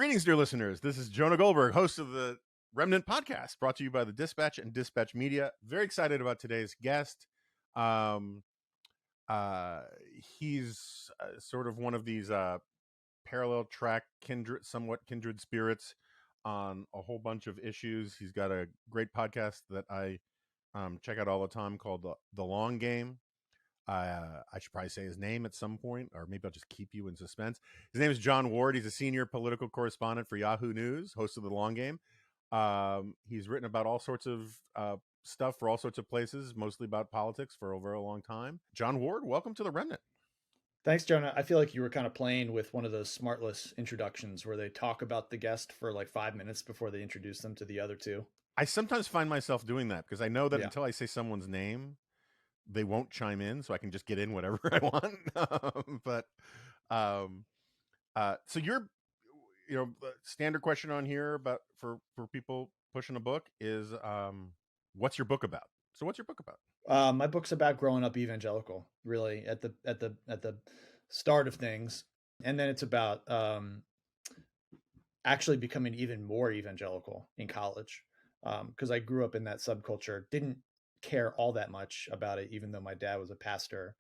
Greetings, dear listeners. This is Jonah Goldberg, host of the Remnant podcast, brought to you by the Dispatch and Dispatch Media. Very excited about today's guest. He's sort of one of these parallel track, somewhat kindred spirits on a whole bunch of issues. He's got a great podcast that I check out all the time called The Long Game. I should probably say his name at some point, or maybe I'll just keep you in suspense. His name is Jon Ward. He's a senior political correspondent for Yahoo News, host of The Long Game. He's written about all sorts of stuff for all sorts of places, mostly about politics for a very long time. Jon Ward, welcome to the Remnant. Thanks, Jonah. I feel like you were kind of playing with one of those smartless introductions where they talk about the guest for like 5 minutes before they introduce them to the other two. I sometimes find myself doing that because I know that Yeah. until I say someone's name, they won't chime in, so I can just get in whatever I want. So you're, standard question on here about for people pushing a book is, what's your book about? So what's your book about? My book's about growing up evangelical, really at the start of things, and then it's about actually becoming even more evangelical in college, because I grew up in that subculture, didn't care all that much about it, even though my dad was a pastor,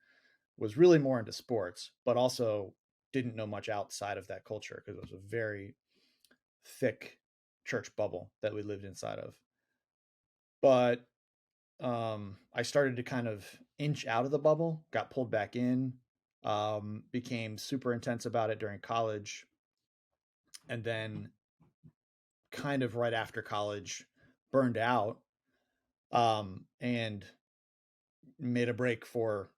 was really more into sports, but also didn't know much outside of that culture because it was a very thick church bubble that we lived inside of. But I started to kind of inch out of the bubble, got pulled back in, became super intense about it during college. And then kind of right after college, burned out, and made a break for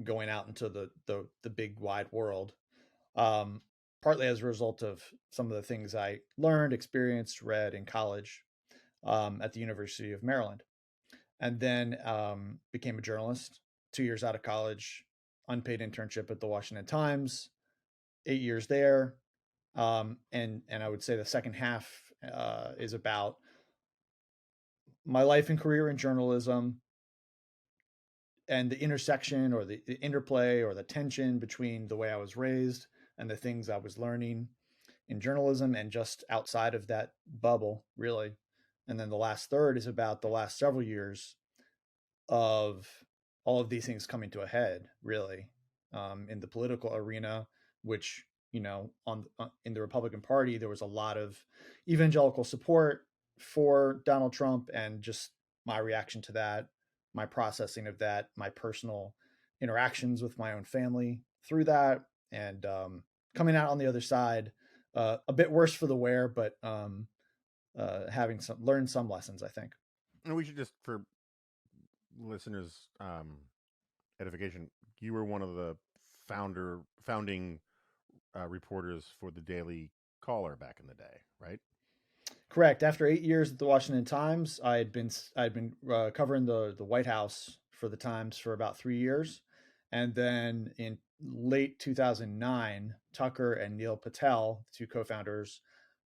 going out into the big wide world. Partly as a result of some of the things I learned, experienced, read in college, at the University of Maryland. And then became a journalist, 2 years out of college, unpaid internship at the Washington Times, 8 years there. And I would say the second half is about my life and career in journalism and the intersection or the interplay or the tension between the way I was raised and the things I was learning in journalism and just outside of that bubble, really. And then the last third is about the last several years of all of these things coming to a head, really, in the political arena, which, in the Republican Party, there was a lot of evangelical support for Donald Trump, and just my reaction to that, my processing of that, my personal interactions with my own family through that, and coming out on the other side, a bit worse for the wear, but having learned some lessons, I think. And we should just, for listeners' edification, you were one of the founding reporters for the Daily Caller back in the day, right? Correct. After 8 years at the Washington Times, I'd been covering the White House for the Times for about 3 years, and then in late 2009, Tucker and Neil Patel, two co-founders,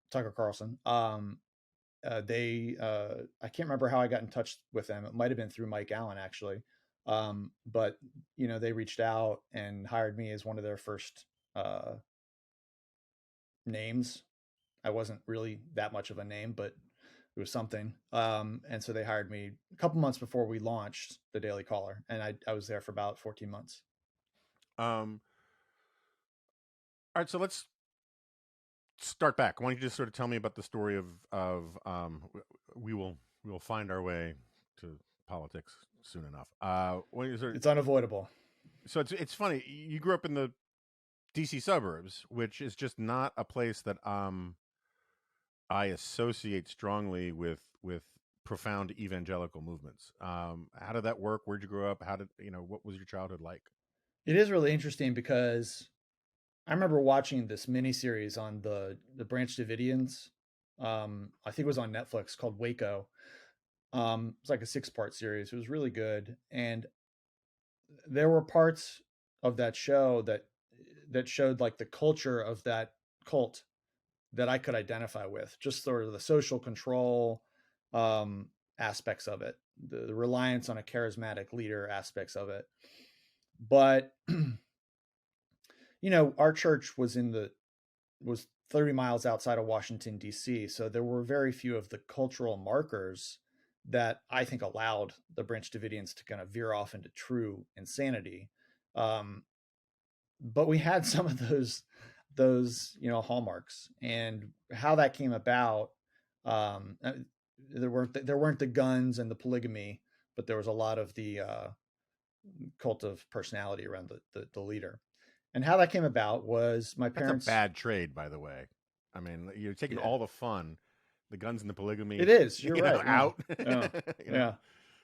Tucker Carlson, they I can't remember how I got in touch with them. It might have been through Mike Allen, actually, but they reached out and hired me as one of their first names. I wasn't really that much of a name, but it was something. And so they hired me a couple months before we launched the Daily Caller, and I was there for about 14 months. All right, so let's start back. Why don't you just sort of tell me about the story of we will find our way to politics soon enough. It's unavoidable. So it's funny. You grew up in the DC suburbs, which is just not a place that I associate strongly with profound evangelical movements. How did that work? Where'd you grow up? What was your childhood like? It is really interesting because I remember watching this miniseries on the Branch Davidians. I think it was on Netflix, called Waco. It's like a 6-part series. It was really good, and there were parts of that show that showed like the culture of that cult that I could identify with, just sort of the social control aspects of it, the reliance on a charismatic leader aspects of it. But our church was 30 miles outside of Washington, D.C. So there were very few of the cultural markers that I think allowed the Branch Davidians to kind of veer off into true insanity. Um, but we had some of those hallmarks, and how that came about. Um, there weren't the guns and the polygamy, but there was a lot of the cult of personality around the leader. And how that came about was my That's a parents. bad trade, by the way. I mean, you're taking Yeah, all the fun, the guns and the it polygamy, is. You're right. Yeah, out. yeah, yeah.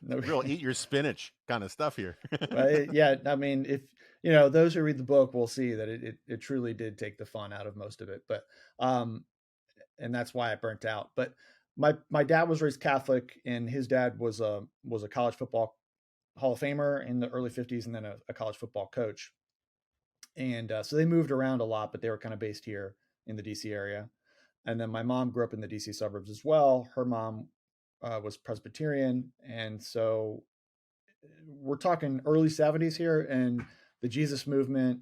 It's No, real eat your spinach kind of stuff here. yeah. I mean, if those who read the book will see that it truly did take the fun out of most of it. But and that's why it burnt out. But my dad was raised Catholic, and his dad was a college football Hall of Famer in the early '50s, and then a college football coach. And so they moved around a lot, but they were kind of based here in the DC area. And then my mom grew up in the DC suburbs as well. Her mom was Presbyterian, and so we're talking early '70s here, and the Jesus movement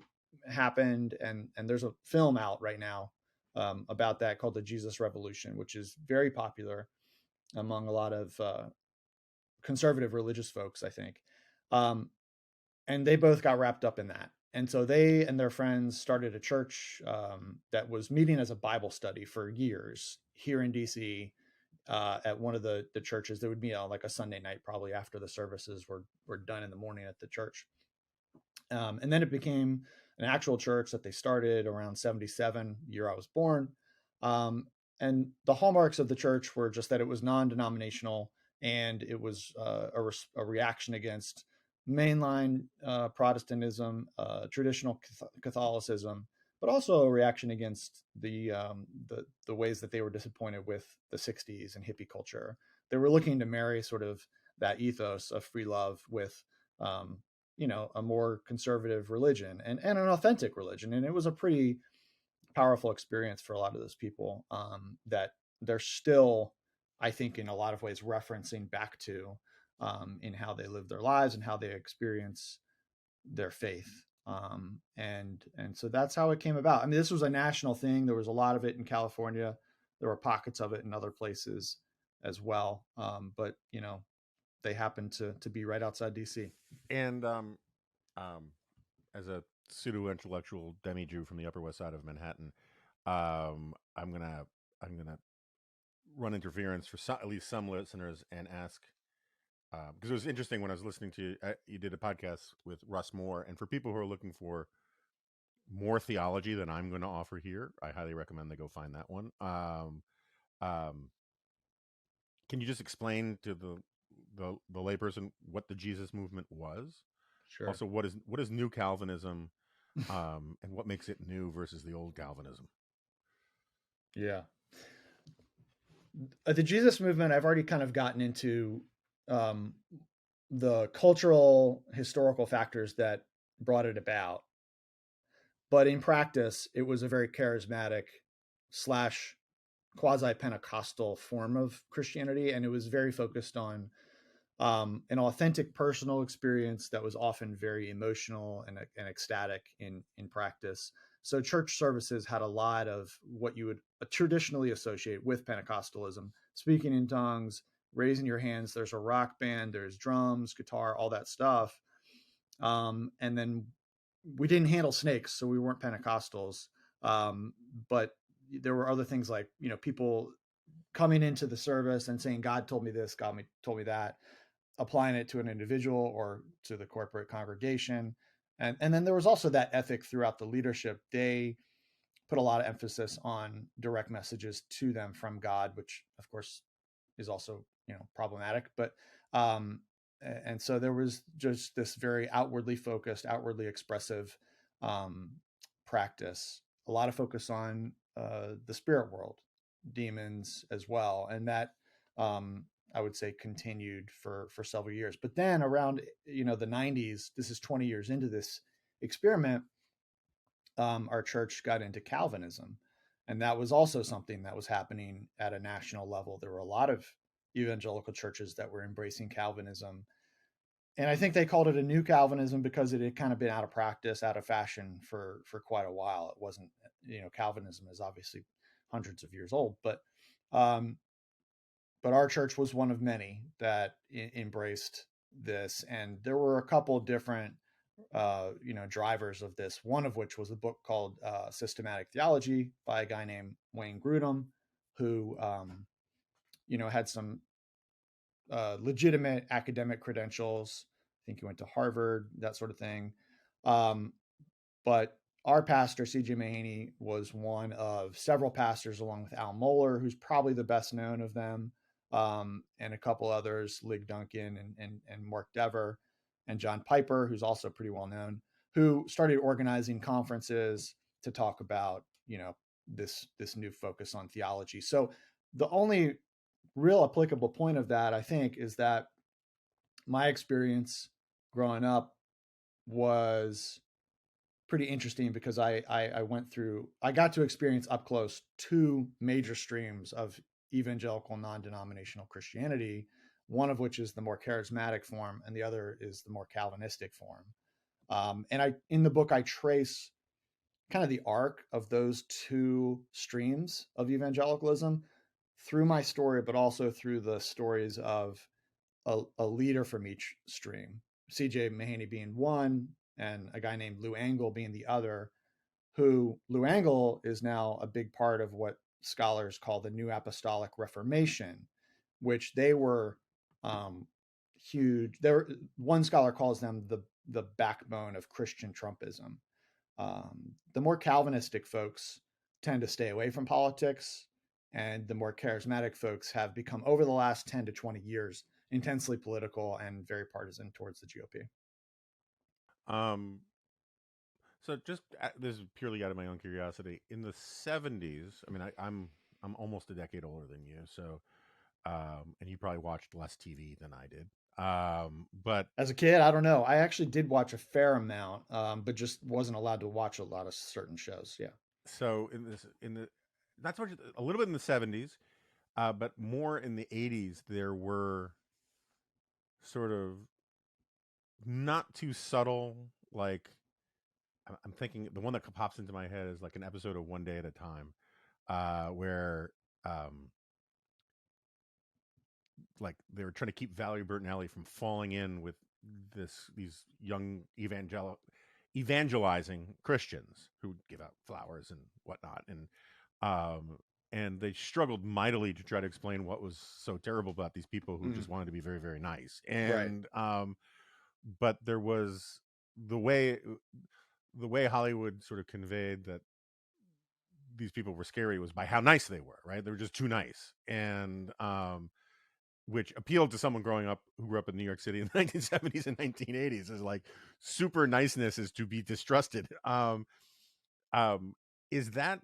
happened, and there's a film out right now about that called the Jesus Revolution, which is very popular among a lot of conservative religious folks, I think. Um, and they both got wrapped up in that. And so they and their friends started a church that was meeting as a Bible study for years here in DC at one of the churches. There would be like a Sunday night, probably after the services were done in the morning at the church. And then it became an actual church that they started around '77, year I was born. Um, and the hallmarks of the church were just that it was non-denominational, and it was a reaction against mainline Protestantism, traditional Catholicism, but also a reaction against the ways that they were disappointed with the '60s and hippie culture. They were looking to marry sort of that ethos of free love with um, a more conservative religion and an authentic religion. And it was a pretty powerful experience for a lot of those people that they're still, I think, in a lot of ways referencing back to in how they live their lives and how they experience their faith. And so that's how it came about. I mean, this was a national thing. There was a lot of it in California. There were pockets of it in other places as well. But they happened to be right outside DC. And um, as a pseudo intellectual demi Jew from the Upper West Side of Manhattan, I'm gonna run interference for at least some listeners and ask, because it was interesting when I was listening to you did a podcast with Russ Moore, and for people who are looking for more theology than I'm going to offer here, I highly recommend they go find that one. Um, can you just explain to the layperson what the Jesus movement was? Sure. Also, what is New Calvinism, and what makes it new versus the old Calvinism? Yeah. The Jesus movement, I've already kind of gotten into um, the cultural, historical factors that brought it about. But in practice, it was a very charismatic slash quasi Pentecostal form of Christianity. And it was very focused on an authentic personal experience that was often very emotional and ecstatic in practice. So church services had a lot of what you would traditionally associate with Pentecostalism: speaking in tongues, raising your hands. There's a rock band, there's drums, guitar, all that stuff. And then we didn't handle snakes, so we weren't Pentecostals. But there were other things like people coming into the service and saying, "God told me this, God told me that," applying it to an individual or to the corporate congregation. And then there was also that ethic throughout the leadership. They put a lot of emphasis on direct messages to them from God, which of course is also, problematic. But and so there was just this very outwardly focused, outwardly expressive um, practice. A lot of focus on the spirit world, demons as well, and that I would say continued for several years. But then around the '90s, this is 20 years into this experiment, our church got into Calvinism. And that was also something that was happening at a national level. There were a lot of evangelical churches that were embracing Calvinism. And I think they called it a new Calvinism because it had kind of been out of practice, out of fashion for quite a while. It wasn't Calvinism is obviously hundreds of years old, um, but our church was one of many that embraced this, and there were a couple different drivers of this. One of which was a book called Systematic Theology by a guy named Wayne Grudem, who had some legitimate academic credentials. I think he went to Harvard, that sort of thing. But our pastor, C.J. Mahaney, was one of several pastors, along with Al Mohler, who's probably the best known of them, and a couple others, Lig Duncan and Mark Dever, and John Piper, who's also pretty well known, who started organizing conferences to talk about, this new focus on theology. So the only real applicable point of that, I think, is that my experience growing up was pretty interesting because I got to experience up close two major streams of evangelical non-denominational Christianity, one of which is the more charismatic form, and the other is the more Calvinistic form. And in the book, I trace kind of the arc of those two streams of evangelicalism through my story, but also through the stories of a leader from each stream, C.J. Mahaney being one, and a guy named Lou Engle being the other, who Lou Engle is now a big part of what scholars call the New Apostolic Reformation, which they were huge. One scholar calls them the backbone of Christian Trumpism. The more Calvinistic folks tend to stay away from politics, and the more charismatic folks have become, over the last 10 to 20 years, intensely political and very partisan towards the GOP. So just this is purely out of my own curiosity. In the 70s, I mean, I'm almost a decade older than you, so and you probably watched less TV than I did. But as a kid, I don't know. I actually did watch a fair amount, but just wasn't allowed to watch a lot of certain shows. Yeah. So not so much, a little bit in the 70s, but more in the 80s, there were sort of not too subtle, like I'm thinking the one that pops into my head is like an episode of One Day at a Time, where like they were trying to keep Valerie Bertinelli from falling in with these young evangelizing Christians who give out flowers and whatnot, and they struggled mightily to try to explain what was so terrible about these people who just wanted to be very, very nice. And but there was the way Hollywood sort of conveyed that these people were scary was by how nice they were, right? They were just too nice. And which appealed to someone who grew up in New York City in the 1970s and 1980s, is like super niceness is to be distrusted. Is that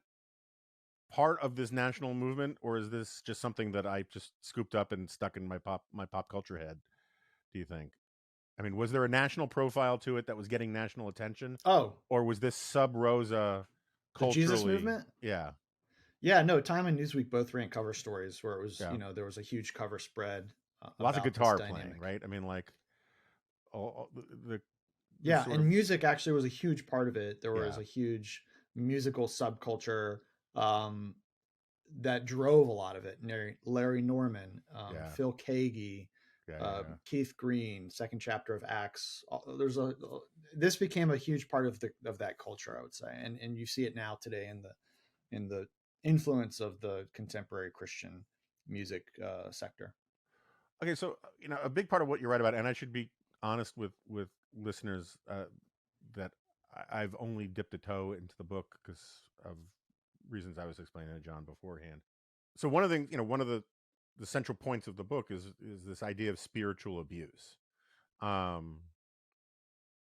part of this national movement, or is this just something that I just scooped up and stuck in my pop culture head, do you think? I mean, was there a national profile to it that was getting national attention? Oh, or was this sub rosa culturally? The Jesus movement? Yeah. Yeah, no, Time and Newsweek both ran cover stories where it was, there was a huge cover spread. Lots of guitar playing, right? I mean, like, and music actually was a huge part of it. There was a huge musical subculture that drove a lot of it. Larry Norman, Phil Keaggy, Keith Green, second chapter of Acts. This became a huge part of that culture, I would say, and you see it now today in the influence of the contemporary Christian music sector. Okay, so a big part of what you write about, and I should be honest with listeners that I've only dipped a toe into the book because of reasons I was explaining to John beforehand. So one of the things, one of the central points of the book is this idea of spiritual abuse.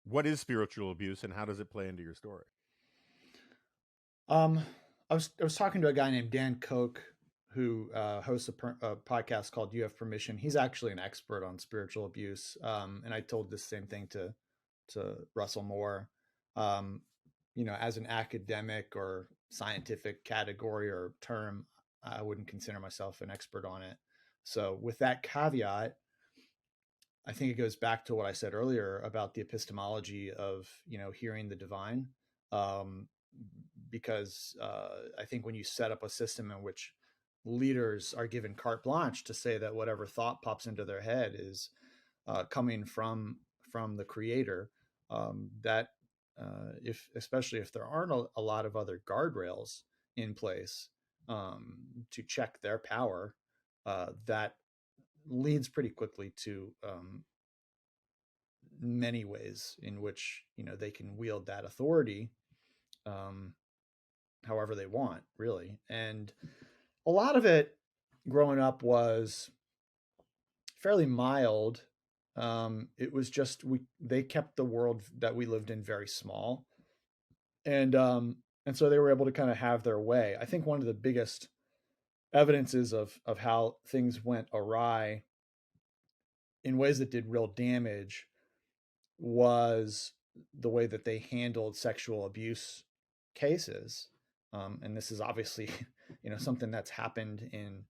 What is spiritual abuse, and how does it play into your story? I was talking to a guy named Dan Koch, who hosts a podcast called You Have Permission. He's actually an expert on spiritual abuse, and I told this same thing to Russell Moore. As an academic or scientific category or term, I wouldn't consider myself an expert on it. So with that caveat, I think it goes back to what I said earlier about the epistemology of, hearing the divine. because I think when you set up a system in which leaders are given carte blanche to say that whatever thought pops into their head is coming from the creator, that if especially if there aren't a lot of other guardrails in place to check their power, that leads pretty quickly to many ways in which they can wield that authority um, however they want, really. And a lot of it growing up was fairly mild. It was just they kept the world that we lived in very small, and so they were able to kind of have their way. I think one of the biggest evidences of how things went awry in ways that did real damage was the way that they handled sexual abuse cases. And this is obviously, something that's happened in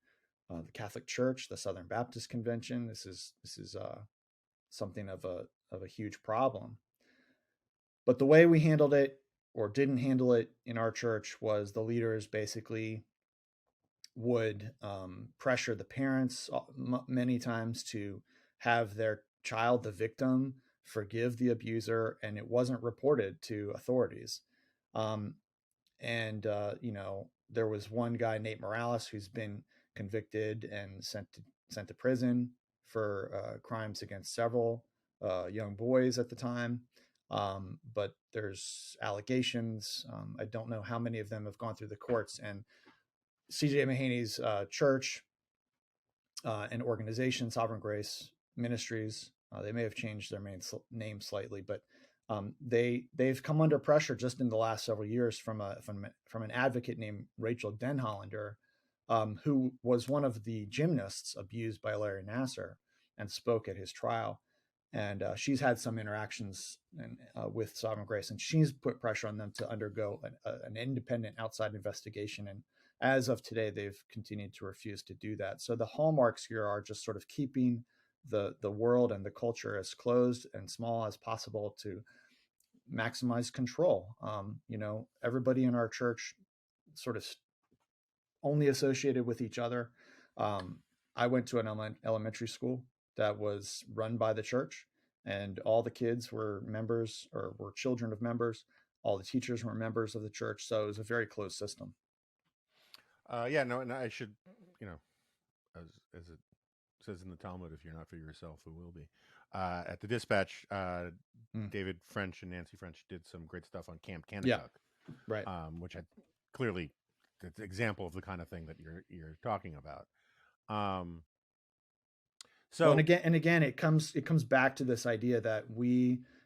the Catholic Church, the Southern Baptist Convention. This is something of a huge problem. But the way we handled it or didn't handle it in our church was the leaders basically would pressure the parents many times to have their child, the victim, forgive the abuser, and it wasn't reported to authorities. And there was one guy, Nate Morales, who's been convicted and sent to prison for crimes against several young boys at the time. But there's allegations. I don't know how many of them have gone through the courts. And C.J. Mahaney's church and organization, Sovereign Grace Ministries, they may have changed their name slightly, but they've come under pressure just in the last several years from an advocate named Rachel Denhollander, who was one of the gymnasts abused by Larry Nassar and spoke at his trial. And she's had some interactions with Sovereign Grace, and she's put pressure on them to undergo an independent outside investigation. And as of today, they've continued to refuse to do that. So the hallmarks here are just sort of keeping the world and the culture as closed and small as possible to maximize control. Everybody in our church sort of only associated with each other. I went to an elementary school that was run by the church, and all the kids were members or were children of members. All the teachers were members of the church. So it was a very closed system. And I should, as it says in the Talmud, if you're not for yourself, who will be? At the Dispatch, David French and Nancy French did some great stuff on Camp Kanakuk, yeah, right? Which I clearly, it's an example of the kind of thing that you're talking about. So well, and again, it comes back to this idea that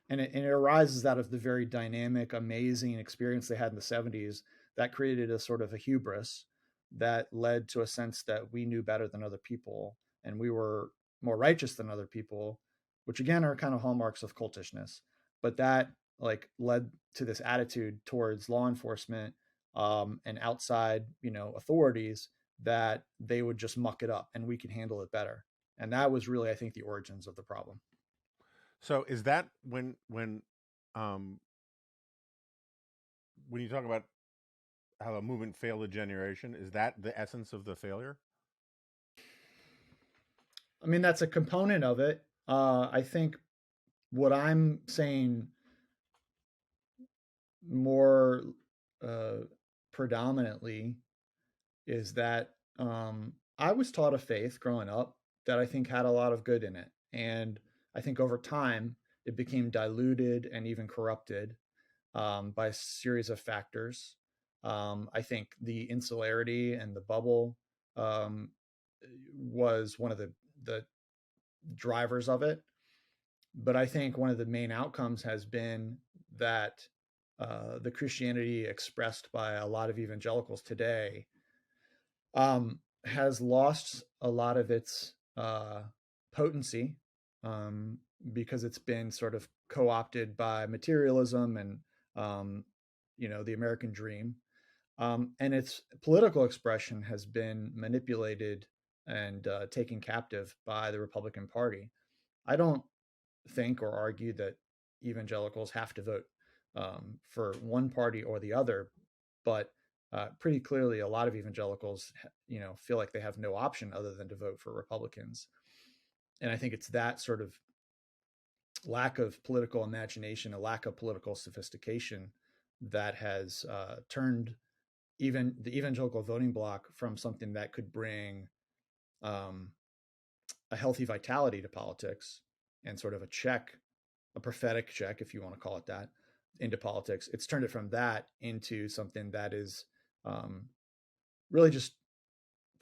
it arises out of the very dynamic, amazing experience they had in the 70s that created a sort of a hubris that led to a sense that we knew better than other people and we were more righteous than other people, which again are kind of hallmarks of cultishness. But that led to this attitude towards law enforcement and outside, authorities, that they would just muck it up and we can handle it better. And that was really, I think, the origins of the problem. So is that when you talk about how a movement failed a generation, is that the essence of the failure? I mean, that's a component of it. I think what I'm saying more predominantly is that I was taught a faith growing up that I think had a lot of good in it. And I think over time, it became diluted and even corrupted by a series of factors. I think the insularity and the bubble was one of the drivers of it. But I think one of the main outcomes has been that the Christianity expressed by a lot of evangelicals today has lost a lot of its potency because it's been sort of co-opted by materialism and the American dream, and its political expression has been manipulated and taken captive by the Republican Party. I don't think or argue that evangelicals have to vote for one party or the other, but pretty clearly, a lot of evangelicals, feel like they have no option other than to vote for Republicans. And I think it's that sort of lack of political imagination, a lack of political sophistication that has turned even the evangelical voting bloc from something that could bring um, a healthy vitality to politics and sort of a prophetic check, if you want to call it that, into politics. It's turned it from that into something that is really just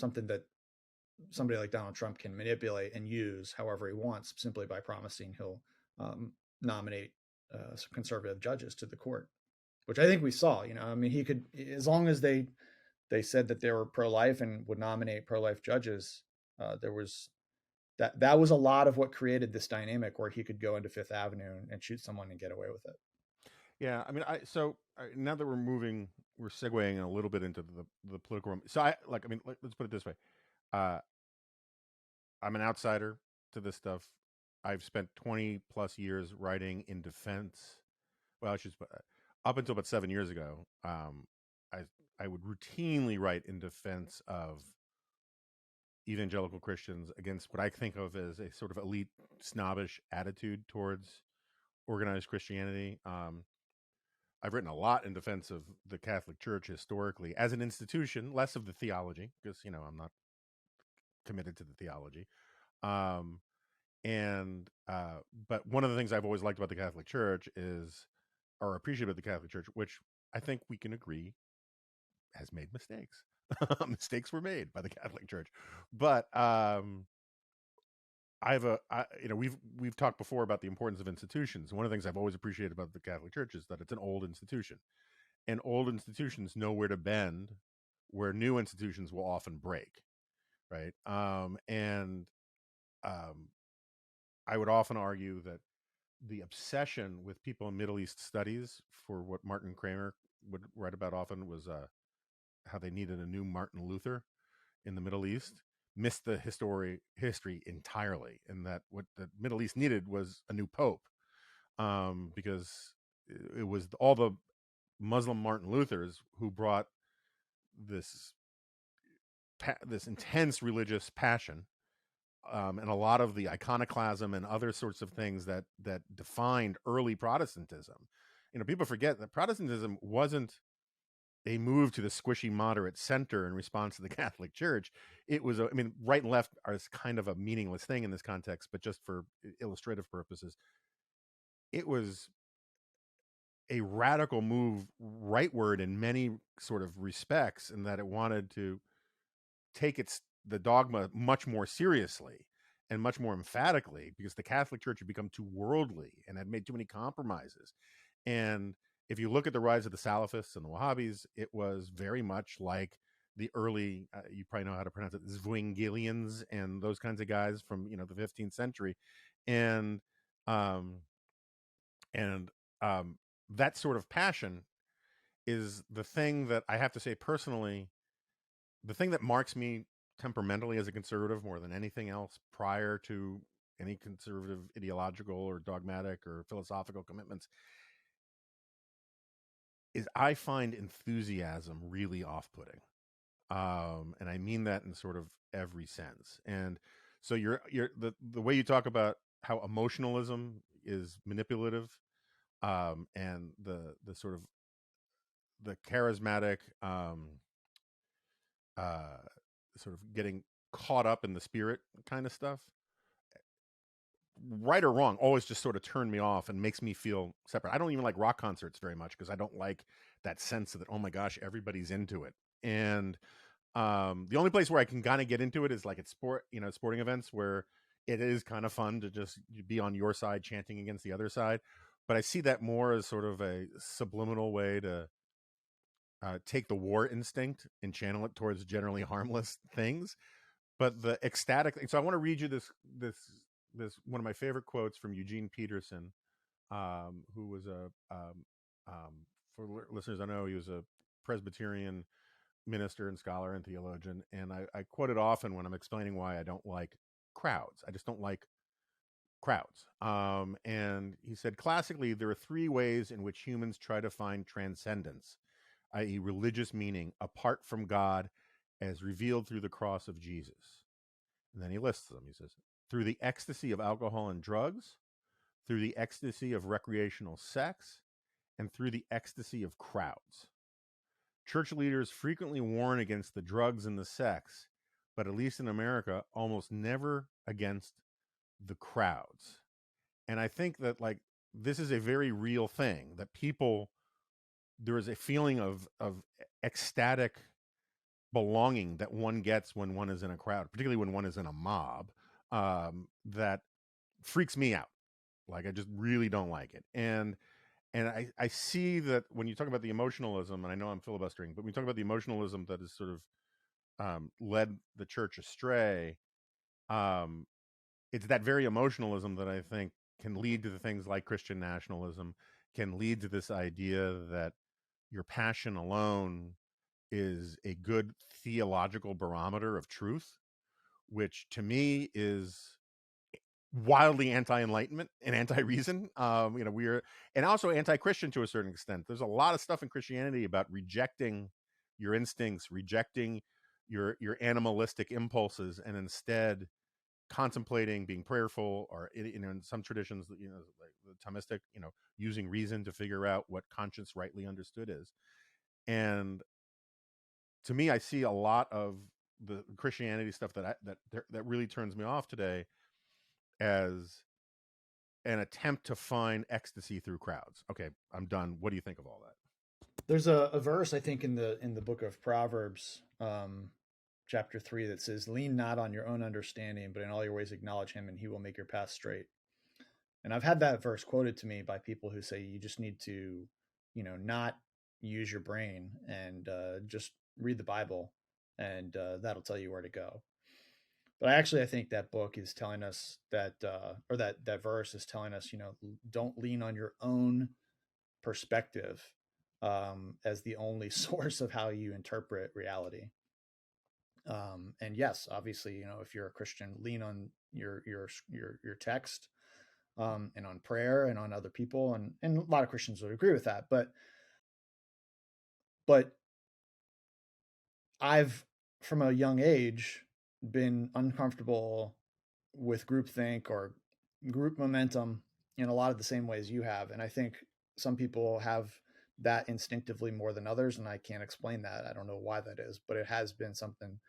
something that somebody like Donald Trump can manipulate and use however he wants, simply by promising he'll nominate some conservative judges to the court, which I think we saw. I mean, he could, as long as they said that they were pro-life and would nominate pro-life judges, there was that was a lot of what created this dynamic where he could go into Fifth Avenue and shoot someone and get away with it. Yeah, I mean, now that we're segueing a little bit into the political realm. So let's put it this way: uh, I'm an outsider to this stuff. I've spent 20 plus years writing in defense. Well, up until about 7 years ago, I I would routinely write in defense of evangelical Christians against what I think of as a sort of elite, snobbish attitude towards organized Christianity. I've written a lot in defense of the Catholic Church historically as an institution, less of the theology, because I'm not committed to the theology. Um, and But one of the things I've always liked about the Catholic Church is, or appreciate about the Catholic Church, which I think we can agree has made mistakes. Mistakes were made by the Catholic Church, but we've talked before about the importance of institutions. One of the things I've always appreciated about the Catholic Church is that it's an old institution, and old institutions know where to bend, where new institutions will often break, right? And I would often argue that the obsession with people in Middle East studies, for what Martin Kramer would write about often, was how they needed a new Martin Luther in the Middle East, missed the history entirely, and that what the Middle East needed was a new pope, because it was all the Muslim Martin Luthers who brought this this intense religious passion, and a lot of the iconoclasm and other sorts of things that defined early Protestantism. People forget that Protestantism wasn't a move to the squishy moderate center in response to the Catholic Church. It was, right and left are kind of a meaningless thing in this context, but just for illustrative purposes, it was a radical move rightward in many sort of respects, in that it wanted to take the dogma much more seriously and much more emphatically, because the Catholic Church had become too worldly and had made too many compromises. And if you look at the rise of the Salafists and the Wahhabis, it was very much like the early, you probably know how to pronounce it, Zwinglians and those kinds of guys from the 15th century, and um, and that sort of passion is the thing that I have to say personally, the thing that marks me temperamentally as a conservative more than anything else prior to any conservative ideological or dogmatic or philosophical commitments, is I find enthusiasm really off-putting. And I mean that in sort of every sense. And so the way you talk about how emotionalism is manipulative, and the sort of the charismatic, uh, sort of getting caught up in the spirit kind of stuff, right or wrong, always just sort of turned me off and makes me feel separate. I don't even like rock concerts very much because I don't like that sense of that, oh my gosh, everybody's into it. And the only place where I can kind of get into it is like at sporting events, where it is kind of fun to just be on your side chanting against the other side. But I see that more as sort of a subliminal way to take the war instinct and channel it towards generally harmless things. But the ecstatic thing. So I want to read you this one of my favorite quotes from Eugene Peterson, who was for listeners, I know he was a Presbyterian minister and scholar and theologian, and I quote it often when I'm explaining why I don't like crowds. I just don't like crowds. And he said, classically, there are three ways in which humans try to find transcendence: i.e., religious meaning, apart from God as revealed through the cross of Jesus. And then he lists them. He says, through the ecstasy of alcohol and drugs, through the ecstasy of recreational sex, and through the ecstasy of crowds. Church leaders frequently warn against the drugs and the sex, but at least in America, almost never against the crowds. And I think that, like, this is a very real thing, that people, there is a feeling of ecstatic belonging that one gets when one is in a crowd, particularly when one is in a mob, that freaks me out. Like, I just really don't like it. And I see that when you talk about the emotionalism, and I know I'm filibustering, but when you talk about the emotionalism that has sort of led the church astray, it's that very emotionalism that I think can lead to the things like Christian nationalism, can lead to this idea that your passion alone is a good theological barometer of truth, which to me is wildly anti-enlightenment and anti-reason. We're, and also anti-Christian to a certain extent. There's a lot of stuff in Christianity about rejecting your instincts, rejecting your animalistic impulses, and instead contemplating, being prayerful, or in some traditions, like the Thomistic, using reason to figure out what conscience rightly understood is. And to me, I see a lot of the Christianity stuff that really turns me off today as an attempt to find ecstasy through crowds. Okay, I'm done. What do you think of all that? There's a verse, I think, in the book of Proverbs, chapter 3, that says, "Lean not on your own understanding, but in all your ways acknowledge him, and he will make your path straight." And I've had that verse quoted to me by people who say you just need to, not use your brain and just read the Bible, and that'll tell you where to go. But I think that book is telling us that, or that verse is telling us, don't lean on your own perspective as the only source of how you interpret reality. And yes, obviously, if you're a Christian, lean on your text, and on prayer and on other people, and a lot of Christians would agree with that. But I've, from a young age, been uncomfortable with groupthink or group momentum in a lot of the same ways you have, and I think some people have that instinctively more than others, and I can't explain that. I don't know why that is, but it has been something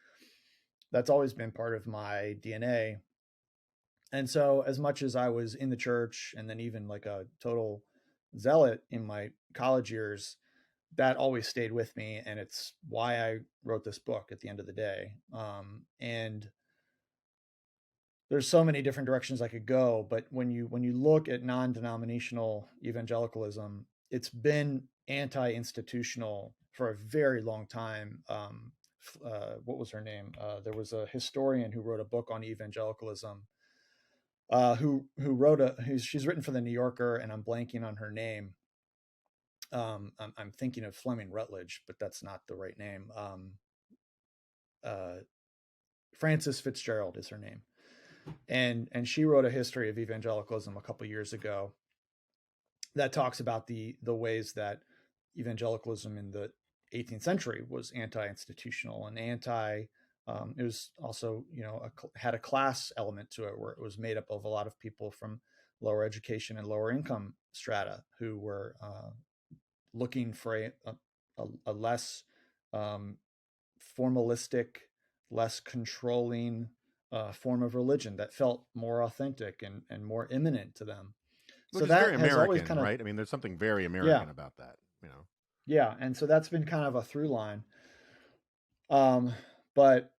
that's always been part of my DNA. And so, as much as I was in the church and then even like a total zealot in my college years, that always stayed with me. And it's why I wrote this book at the end of the day. And there's so many different directions I could go. But when you look at non-denominational evangelicalism, it's been anti-institutional for a very long time. What was her name? There was a historian who wrote a book on evangelicalism, she's written for the New Yorker, and I'm blanking on her name. I'm thinking of Fleming Rutledge, but that's not the right name. Frances Fitzgerald is her name, and she wrote a history of evangelicalism a couple years ago that talks about the ways that evangelicalism in the 18th century was anti-institutional and anti. It was also, had a class element to it, where it was made up of a lot of people from lower education and lower income strata who were looking for a less formalistic, less controlling form of religion that felt more authentic and more imminent to them. Which So is that very has always American, kind of, right? I mean, there's something very yeah, American about that, yeah. And so that's been kind of a through line. But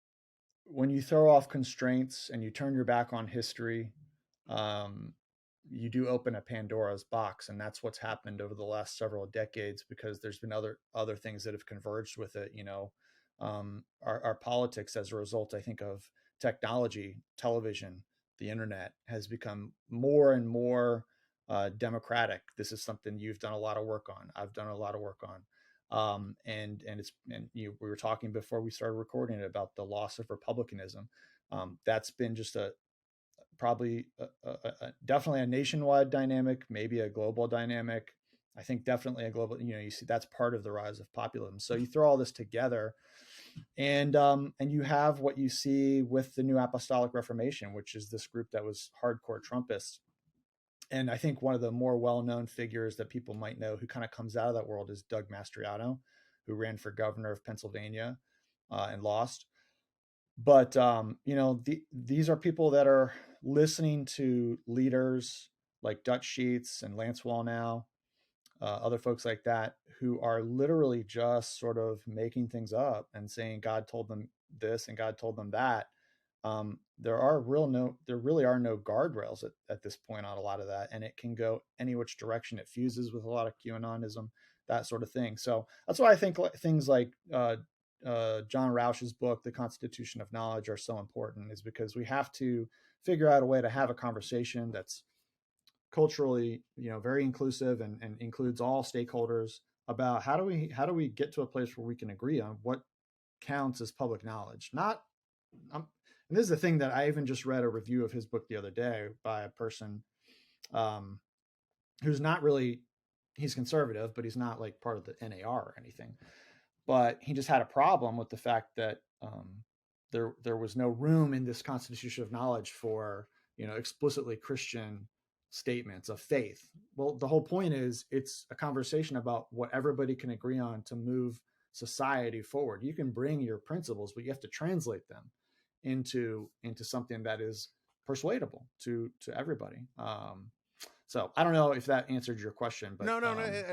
when you throw off constraints and you turn your back on history, you do open a Pandora's box, and that's what's happened over the last several decades, because there's been other things that have converged with it. Our politics, as a result, I think, of technology, television, the internet, has become more and more democratic. This is something you've done a lot of work on. I've done a lot of work on. We were talking before we started recording about the loss of republicanism. That's been just probably definitely a nationwide dynamic, maybe a global dynamic. I think definitely a global, you see that's part of the rise of populism. So you throw all this together, and you have what you see with the New Apostolic Reformation, which is this group that was hardcore Trumpists. And I think one of the more well-known figures that people might know who kind of comes out of that world is Doug Mastriano, who ran for governor of Pennsylvania and lost. But these are people that are listening to leaders like Dutch Sheets and Lance Wallnau, other folks like that, who are literally just sort of making things up and saying God told them this and God told them that. There really are no guardrails at this point on a lot of that, and it can go any which direction. It fuses with a lot of QAnonism, that sort of thing. So that's why I think things like John Roush's book, The Constitution of Knowledge, are so important, is because we have to figure out a way to have a conversation that's culturally, very inclusive and includes all stakeholders about how do we get to a place where we can agree on what counts as public knowledge. Not, and this is the thing that I even just read a review of his book the other day by a person um, who's not really, he's conservative, but he's not like part of the NAR or anything. But he just had a problem with the fact that there was no room in this Constitution of Knowledge for explicitly Christian statements of faith. Well, the whole point is it's a conversation about what everybody can agree on to move society forward. You can bring your principles, but you have to translate them into something that is persuadable to everybody. So I don't know if that answered your question, but no,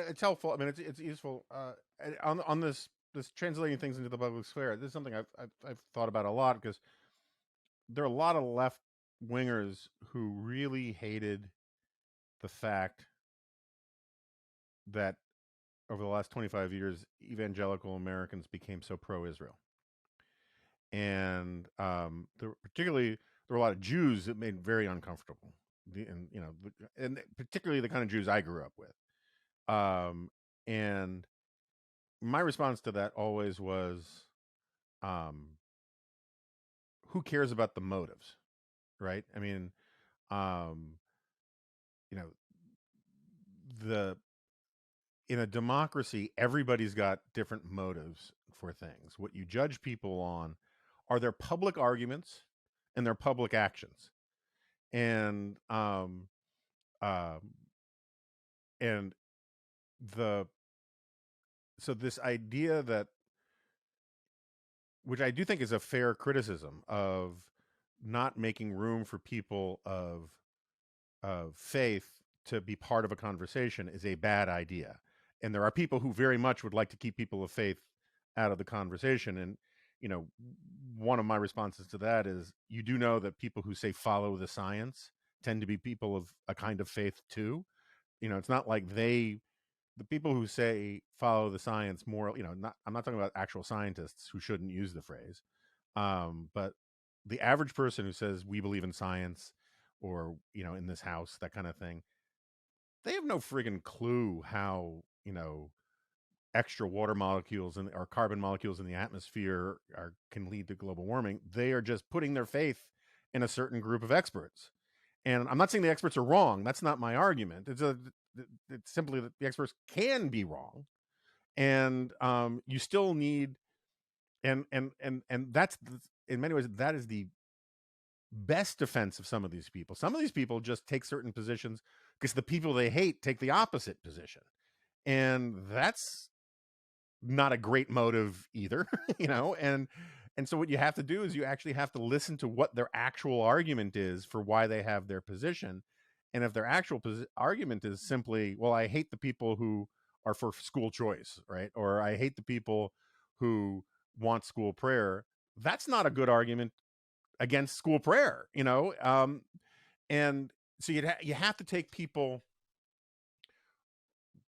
it's helpful. I mean, it's useful. On this translating things into the public sphere, this is something I've thought about a lot, because there are a lot of left wingers who really hated the fact that over the last 25 years, evangelical Americans became so pro-Israel. And there were a lot of Jews that made very uncomfortable, and particularly the kind of Jews I grew up with. And my response to that always was, who cares about the motives, right? I mean, you know, in a democracy, everybody's got different motives for things. What you judge people on are their public arguments and their public actions. And and so this idea that, which I do think is a fair criticism, of not making room for people of faith to be part of a conversation, is a bad idea. And there are people who very much would like to keep people of faith out of the conversation. And one of my responses to that is, you do know that people who say follow the science tend to be people of a kind of faith too. It's not like the people who say follow the science more, I'm not talking about actual scientists who shouldn't use the phrase, but the average person who says we believe in science, or in this house, that kind of thing, they have no friggin' clue how extra water molecules or carbon molecules in the atmosphere can lead to global warming. They are just putting their faith in a certain group of experts. And I'm not saying the experts are wrong. That's not my argument. It's simply that the experts can be wrong, and you still need, and that's, in many ways, that is the best defense of some of these people. Some of these people just take certain positions because the people they hate take the opposite position, and that's not a great motive either. And so what you have to do is you actually have to listen to what their actual argument is for why they have their position. And if their actual argument is simply, well, I hate the people who are for school choice, right? Or I hate the people who want school prayer, that's not a good argument against school prayer, and so you have to take people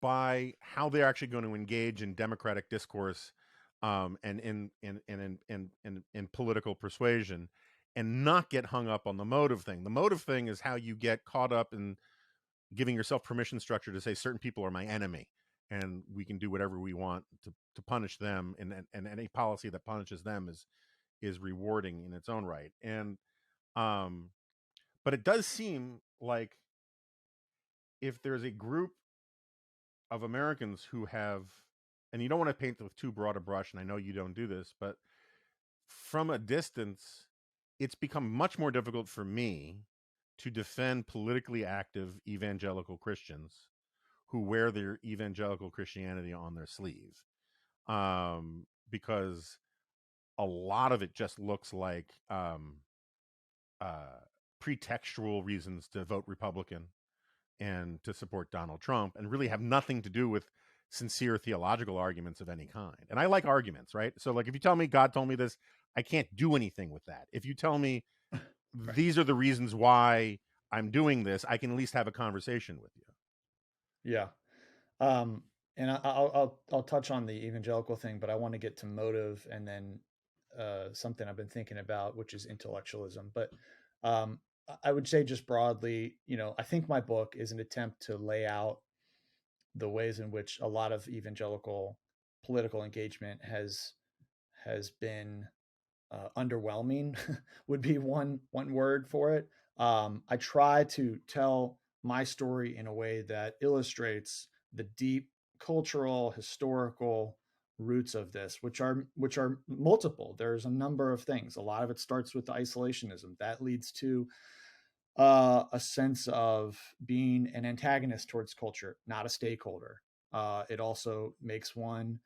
by how they're actually going to engage in democratic discourse, and in political persuasion, and not get hung up on the motive thing. The motive thing is how you get caught up in giving yourself permission structure to say certain people are my enemy, and we can do whatever we want to punish them, and any policy that punishes them is rewarding in its own right. And but it does seem like if there's a group of Americans who have, and you don't want to paint with too broad a brush, and I know you don't do this, but from a distance, it's become much more difficult for me to defend politically active evangelical Christians who wear their evangelical Christianity on their sleeve, because a lot of it just looks like uh, pretextual reasons to vote Republican and to support Donald Trump, and really have nothing to do with sincere theological arguments of any kind. And I like arguments, right? So, like, if you tell me God told me this, I can't do anything with that. If you tell me Right. these are the reasons why I'm doing this, I can at least have a conversation with you. Yeah. Um, and I'll touch on the evangelical thing, but I want to get to motive and then something I've been thinking about, which is intellectualism. But um, I would say just broadly, I think my book is an attempt to lay out the ways in which a lot of evangelical political engagement has been underwhelming would be one word for it. I try to tell my story in a way that illustrates the deep cultural, historical roots of this, which are multiple. There's a number of things. A lot of it starts with isolationism that leads to a sense of being an antagonist towards culture, not a stakeholder. It also makes one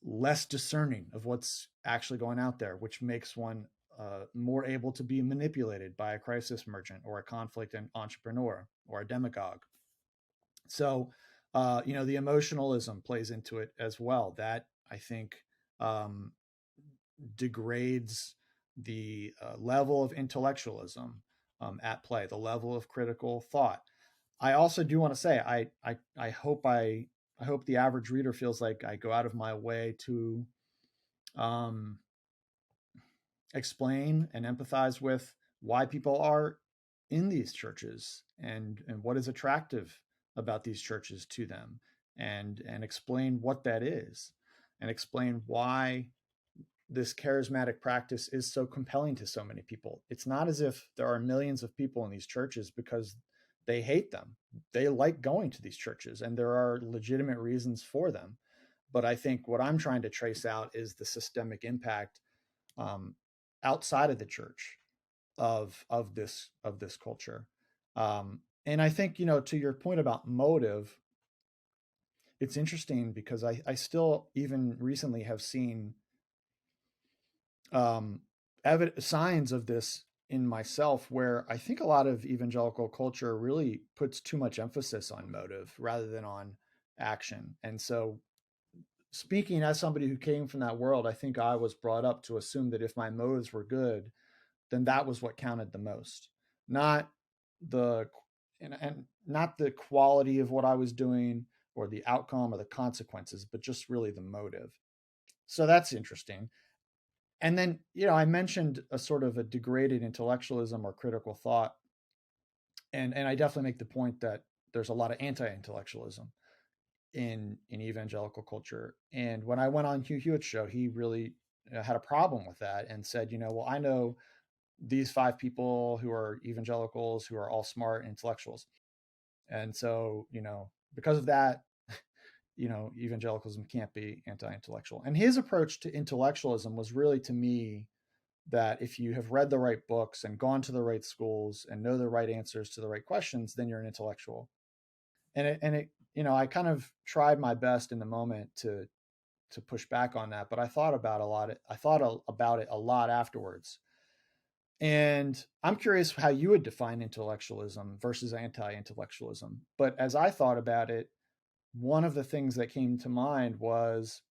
less discerning of what's actually going out there, which makes one more able to be manipulated by a crisis merchant or a conflict entrepreneur or a demagogue. So, the emotionalism plays into it as well. That I think um, degrades the level of intellectualism at play, the level of critical thought. I also do want to say I hope the average reader feels like I go out of my way to um, explain and empathize with why people are in these churches and what is attractive about these churches to them, and explain what that is, and explain why this charismatic practice is so compelling to so many people. It's not as if there are millions of people in these churches because they hate them. They like going to these churches, and there are legitimate reasons for them. But I think what I'm trying to trace out is the systemic impact um, outside of the church of this culture. And I think, to your point about motive, it's interesting because I still even recently have seen um, signs of this in myself, where I think a lot of evangelical culture really puts too much emphasis on motive rather than on action. And so, speaking as somebody who came from that world, I think I was brought up to assume that if my motives were good, then that was what counted the most, not the and not the quality of what I was doing or the outcome or the consequences, but just really the motive. So that's interesting. And then, I mentioned a sort of a degraded intellectualism or critical thought, and I definitely make the point that there's a lot of anti-intellectualism in evangelical culture. And when I went on Hugh Hewitt's show, he really had a problem with that and said, well, I know these 5 people who are evangelicals who are all smart intellectuals. And so, because of that, evangelicalism can't be anti-intellectual. And his approach to intellectualism was really, to me, that if you have read the right books and gone to the right schools and know the right answers to the right questions, then you're an intellectual. And it I kind of tried my best in the moment to push back on that, but I thought about it a lot afterwards. And I'm curious how you would define intellectualism versus anti-intellectualism. But as I thought about it, one of the things that came to mind was,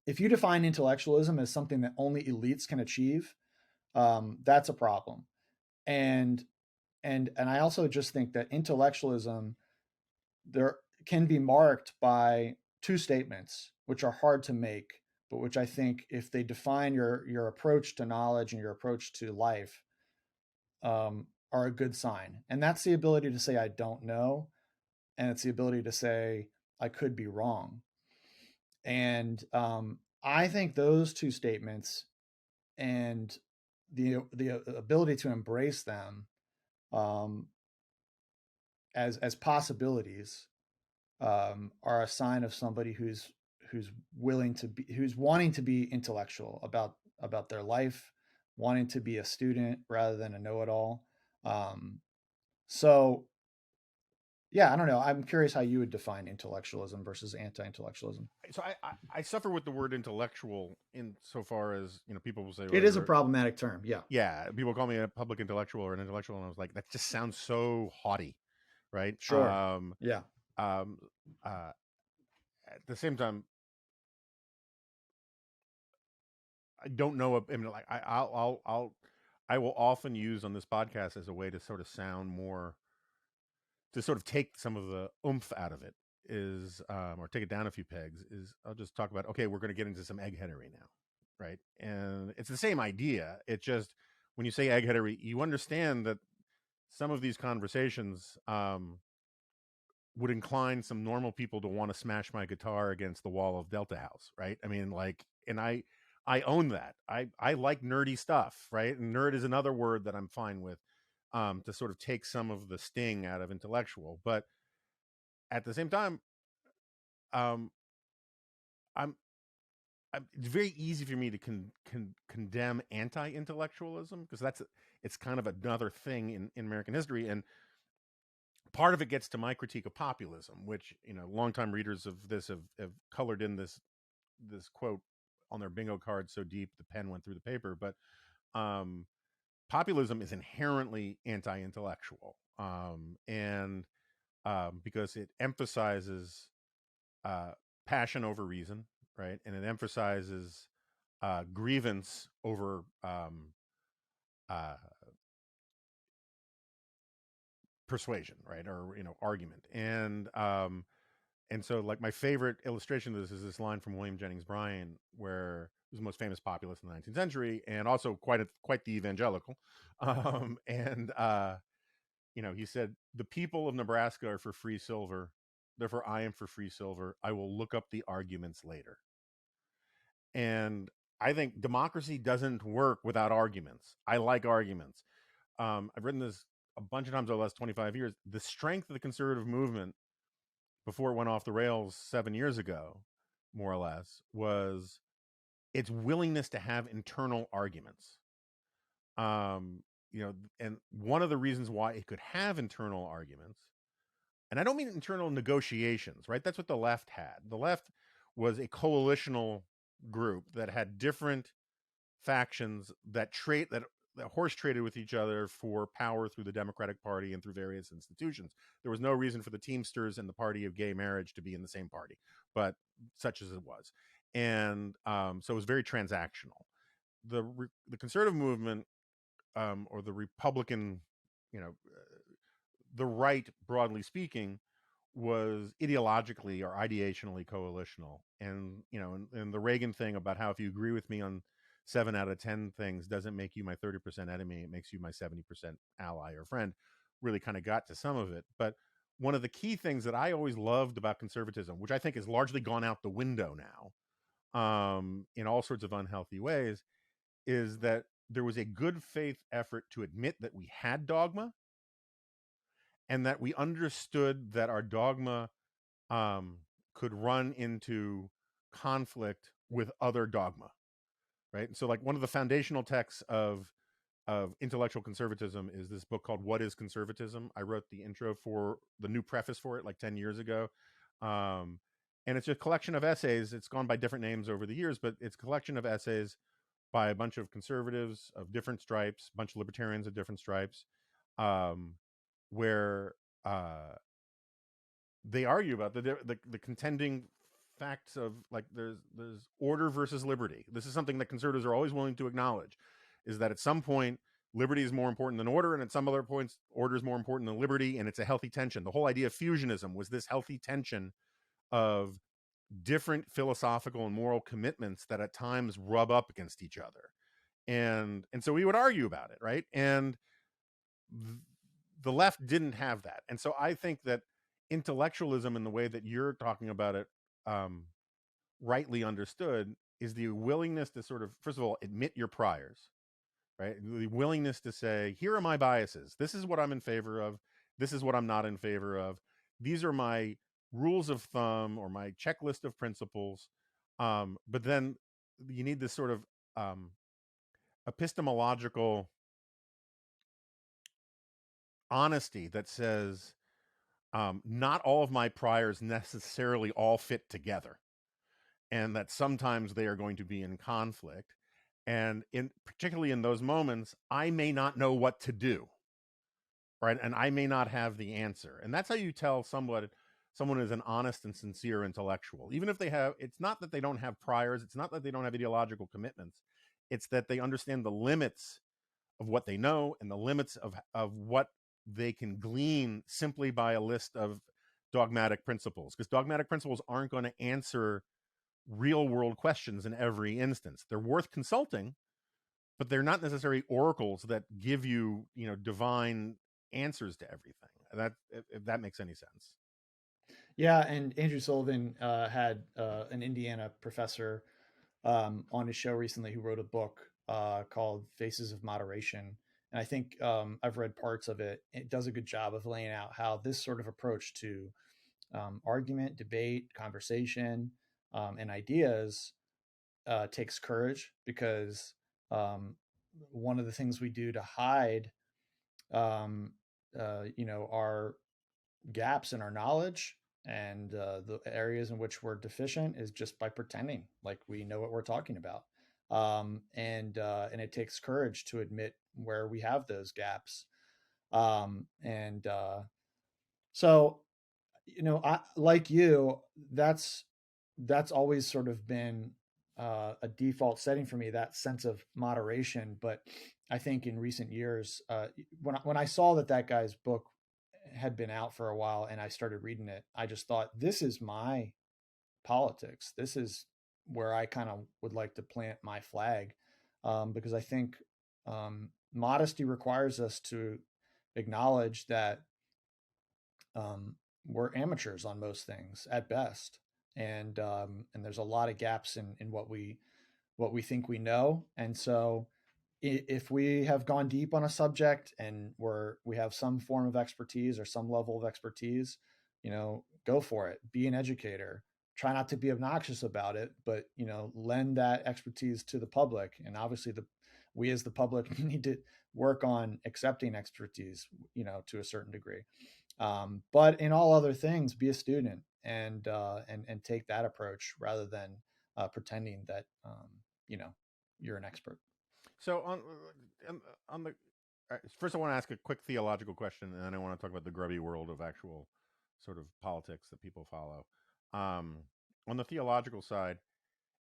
if you define intellectualism as something that only elites can achieve, that's a problem. And and I also just think that intellectualism there can be marked by 2 statements, which are hard to make, but which I think, if they define your approach to knowledge and your approach to life, are a good sign. And that's the ability to say I don't know, and it's the ability to say I could be wrong. And I think those 2 statements and the ability to embrace them um, as possibilities are a sign of somebody who's willing to be, who's wanting to be intellectual about their life, wanting to be a student rather than a know-it-all. So yeah, I don't know. I'm curious how you would define intellectualism versus anti-intellectualism. So I suffer with the word intellectual in so far as, you know, people will say, It well, is a you're, problematic term. Yeah, yeah, people call me a public intellectual or an intellectual, and I was like, that just sounds so haughty, right? sure. Yeah, Um, uh, at the same time, I don't know. I mean, like I will often use on this podcast as a way to sort of sound more, to sort of take some of the oomph out of it, is or take it down a few pegs, is I'll just talk about, okay, we're going to get into some eggheadery now, right? And it's the same idea. It just, when you say eggheadery, you understand that some of these conversations would incline some normal people to want to smash my guitar against the wall of Delta House, right? I mean, like, and I own that. I like nerdy stuff, right? And nerd is another word that I'm fine with, to sort of take some of the sting out of intellectual. But at the same time, um, I'm, it's very easy for me to condemn anti-intellectualism, because it's kind of another thing in American history. And part of it gets to my critique of populism, which, you know, longtime readers of this have colored in this quote on their bingo card so deep the pen went through the paper. But um, populism is inherently anti-intellectual, and because it emphasizes passion over reason, right? And it emphasizes grievance over uh, persuasion, right? Or, you know, argument. And so, like, my favorite illustration of this is this line from William Jennings Bryan, where he was the most famous populist in the 19th century, and also quite the evangelical. And you know, he said, "The people of Nebraska are for free silver, therefore I am for free silver. I will look up the arguments later." And I think democracy doesn't work without arguments. I like arguments. I've written this a bunch of times over the last 25 years. The strength of the conservative movement before it went off the rails 7 years ago, more or less, was its willingness to have internal arguments. You know, and one of the reasons why it could have internal arguments, and I don't mean internal negotiations, right? That's what the left had. The left was a coalitional group that had different factions that horse traded with each other for power through the Democratic Party and through various institutions. There was no reason for the Teamsters and the Party of Gay Marriage to be in the same party, but such as it was. And so it was very transactional. The conservative movement, or the Republican, you know, the right, broadly speaking, was ideologically or ideationally coalitional. And, you know, and the Reagan thing about how if you agree with me on 7 out of 10 things doesn't make you my 30% enemy, it makes you my 70% ally or friend, really kind of got to some of it. But one of the key things that I always loved about conservatism, which I think has largely gone out the window now, in all sorts of unhealthy ways, is that there was a good faith effort to admit that we had dogma, and that we understood that our dogma um, could run into conflict with other dogma, right? And so, like, one of the foundational texts of intellectual conservatism is this book called "What Is Conservatism?" I wrote the intro for the new preface for it like 10 years ago. Um, and it's a collection of essays. It's gone by different names over the years, but it's a collection of essays by a bunch of conservatives of different stripes, a bunch of libertarians of different stripes, um, where they argue about the contending facts of, like, there's order versus liberty. This is something that conservatives are always willing to acknowledge, is that at some point liberty is more important than order, and at some other points order is more important than liberty, and it's a healthy tension. The whole idea of fusionism was this healthy tension of different philosophical and moral commitments that at times rub up against each other. And so we would argue about it, right? And the left didn't have that. And so I think that intellectualism, in the way that you're talking about it, um, rightly understood, is the willingness to sort of, first of all, admit your priors, right? The willingness to say, here are my biases. This is what I'm in favor of. This is what I'm not in favor of. These are my rules of thumb or my checklist of principles. But then you need this sort of epistemological honesty that says not all of my priors necessarily all fit together, and that sometimes they are going to be in conflict. And particularly in those moments, I may not know what to do, right? And I may not have the answer. And that's how you tell someone is an honest and sincere intellectual. Even if they have, it's not that they don't have priors, it's not that they don't have ideological commitments, it's that they understand the limits of what they know and the limits of what they can glean simply by a list of dogmatic principles. Because dogmatic principles aren't going to answer real world questions in every instance. They're worth consulting, but they're not necessarily oracles that give you, divine answers to everything. That, if that makes any sense. Yeah, and Andrew Sullivan had an Indiana professor on his show recently who wrote a book called Faces of Moderation. And I think I've read parts of it. It does a good job of laying out how this sort of approach to argument, debate, conversation, and ideas takes courage, because one of the things we do to hide, our gaps in our knowledge and the areas in which we're deficient is just by pretending like we know what we're talking about. And it takes courage to admit where we have those gaps. And so, I, like you, that's always sort of been a default setting for me, that sense of moderation. But I think in recent years, when I saw that guy's book had been out for a while and I started reading it, I just thought, this is my politics. This is where I kind of would like to plant my flag, because I think modesty requires us to acknowledge that we're amateurs on most things at best, and there's a lot of gaps in what we think we know. And so if we have gone deep on a subject and we have some form of expertise or some level of expertise, go for it. Be an educator. Try not to be obnoxious about it, but lend that expertise to the public. And obviously, we as the public need to work on accepting expertise, to a certain degree. But in all other things, be a student and take that approach rather than pretending that you're an expert. So on the first, I want to ask a quick theological question, and then I want to talk about the grubby world of actual sort of politics that people follow. On the theological side,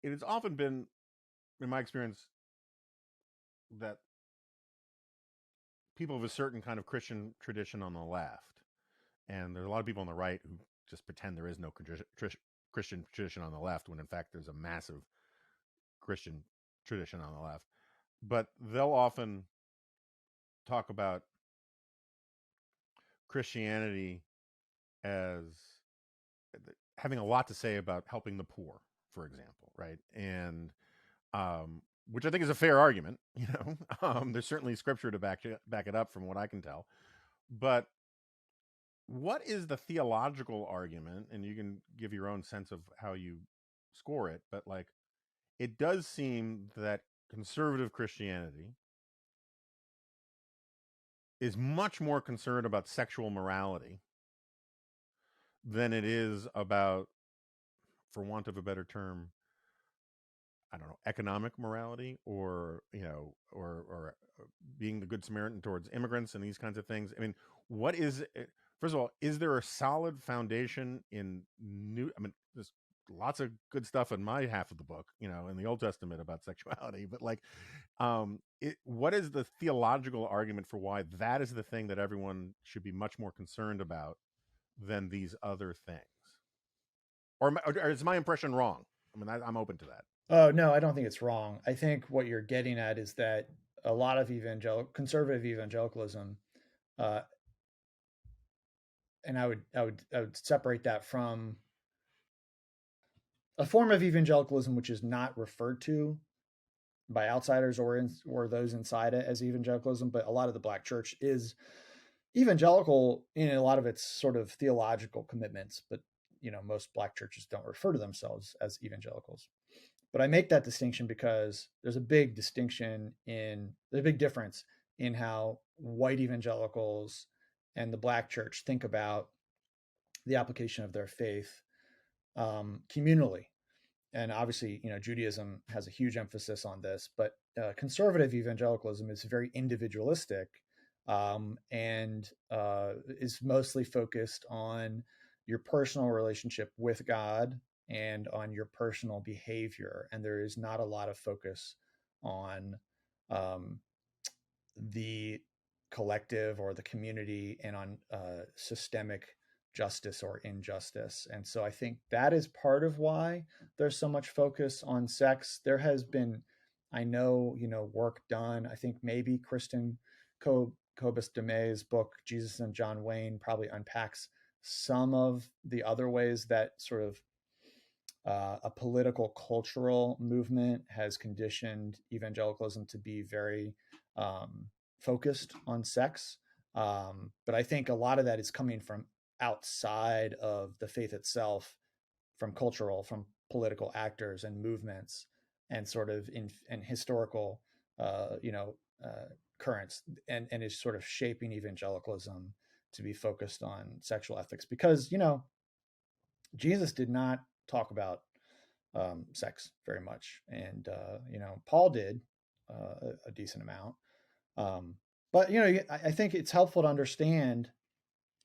it has often been, in my experience, that people of a certain kind of Christian tradition on the left, and there's a lot of people on the right who just pretend there is no Christian tradition on the left, when in fact there's a massive Christian tradition on the left. But they'll often talk about Christianity as having a lot to say about helping the poor, for example, right? And which I think is a fair argument. There's certainly scripture to back it up, from what I can tell. But what is the theological argument? And you can give your own sense of how you score it, but like, it does seem that conservative Christianity is much more concerned about sexual morality than it is about, for want of a better term, I don't know, economic morality, or or being the good Samaritan towards immigrants and these kinds of things. I mean, what is it? First of all, is there a solid foundation in new? I mean, there's lots of good stuff in my half of the book, in the Old Testament about sexuality, but like, what is the theological argument for why that is the thing that everyone should be much more concerned about than these other things? Or is my impression wrong? I mean, I'm open to that. Oh, no, I don't think it's wrong. I think what you're getting at is that a lot of conservative evangelicalism, uh, and I would separate that from a form of evangelicalism which is not referred to by outsiders or those inside it as evangelicalism, but a lot of the Black church is evangelical in a lot of its sort of theological commitments, but most Black churches don't refer to themselves as evangelicals. But I make that distinction because there's a big difference in how white evangelicals and the Black church think about the application of their faith communally. And obviously, Judaism has a huge emphasis on this, but conservative evangelicalism is very individualistic, and is mostly focused on your personal relationship with God and on your personal behavior. And there is not a lot of focus on um, the collective or the community and on systemic justice or injustice. And so I think that is part of why there's so much focus on sex. There has been, I know, work done. I think maybe Kristen Kobus DeMay's book, Jesus and John Wayne, probably unpacks some of the other ways that sort of a political cultural movement has conditioned evangelicalism to be very focused on sex. But I think a lot of that is coming from outside of the faith itself, from political actors and movements, and sort of in historical, currents, and is sort of shaping evangelicalism to be focused on sexual ethics, because Jesus did not talk about sex very much, and Paul did a decent amount. But I think it's helpful to understand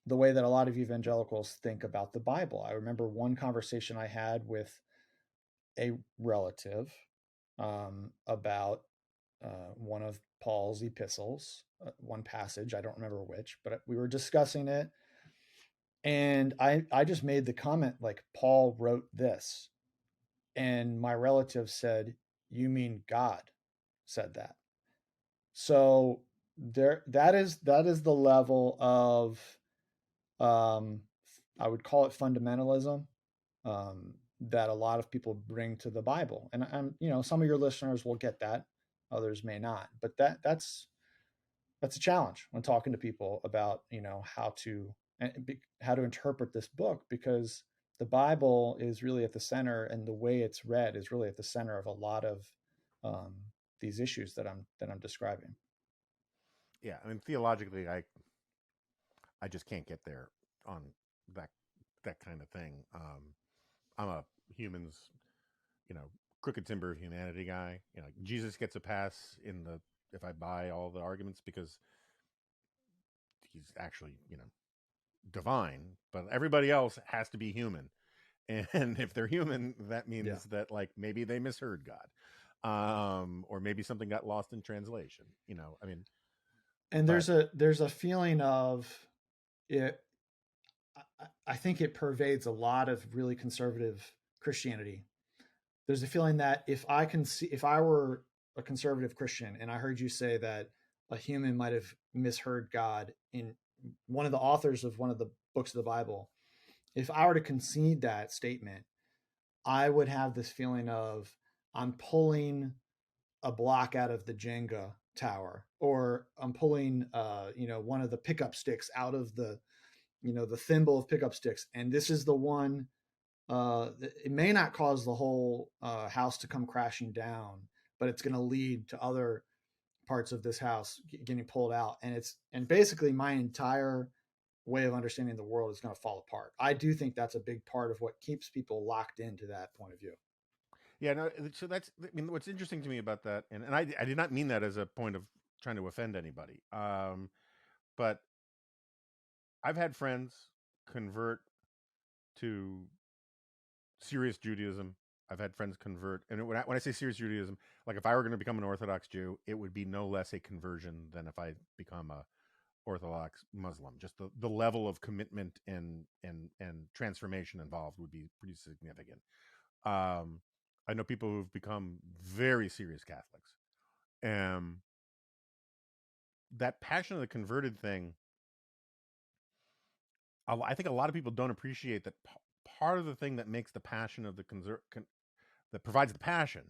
the way that a lot of evangelicals think about the Bible. I remember one conversation I had with a relative about one of Paul's epistles, one passage. I don't remember which, but we were discussing it. And I just made the comment, like, Paul wrote this. And my relative said, "You mean God said that?" So that is the level of, um, I would call it fundamentalism, that a lot of people bring to the Bible. And some of your listeners will get that, others may not. But that's a challenge when talking to people about how to interpret this book, because the Bible is really at the center, and the way it's read is really at the center of a lot of um, these issues that I'm describing. Yeah, I mean, theologically, I just can't get there on that that kind of thing. I'm a humans, you know, crooked timber of humanity guy. Jesus gets a pass in the if I buy all the arguments because he's actually, divine, but everybody else has to be human. And if they're human, that Yeah. means that like maybe they misheard God. Or maybe something got lost in translation. I mean, And but there's a feeling of it. I think it pervades a lot of really conservative Christianity. There's a feeling that if I were a conservative Christian and I heard you say that a human might have misheard God in one of the authors of one of the books of the Bible, if I were to concede that statement, I would have this feeling of, I'm pulling a block out of the Jenga tower, or I'm pulling one of the pickup sticks out of the thimble of pickup sticks, and this is the one. It may not cause the whole house to come crashing down, but it's going to lead to other parts of this house getting pulled out, and basically my entire way of understanding the world is going to fall apart. I do think that's a big part of what keeps people locked into that point of view. yeah, no. So I mean, what's interesting to me about that, and I did not mean that as a point of trying to offend anybody. But I've had friends convert to serious Judaism. I've had friends convert, and when I say serious Judaism, like if I were going to become an Orthodox Jew, it would be no less a conversion than if I become a Orthodox Muslim. Just the level of commitment and transformation involved would be pretty significant. Um, I know people who've become very serious Catholics. Um, that passion of the converted thing, I think a lot of people don't appreciate that part of the thing that makes the passion of that provides the passion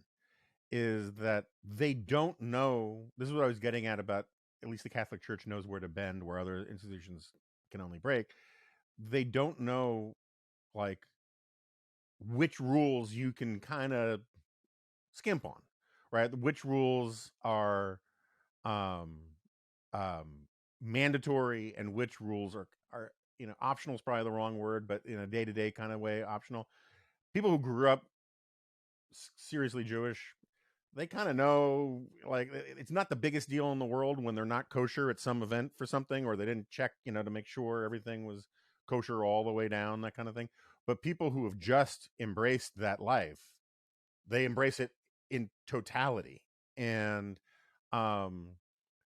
is that they don't know. This is what I was getting at about at least the Catholic Church knows where to bend, where other institutions can only break. They don't know like which rules you can kind of skimp on, right? Which rules are um, um, mandatory and which rules are optional is probably the wrong word, but in a day to day kind of way, optional. People who grew up seriously Jewish, they kind of know like it's not the biggest deal in the world when they're not kosher at some event for something, or they didn't check to make sure everything was kosher all the way down, that kind of thing. But people who have just embraced that life, they embrace it in totality. And um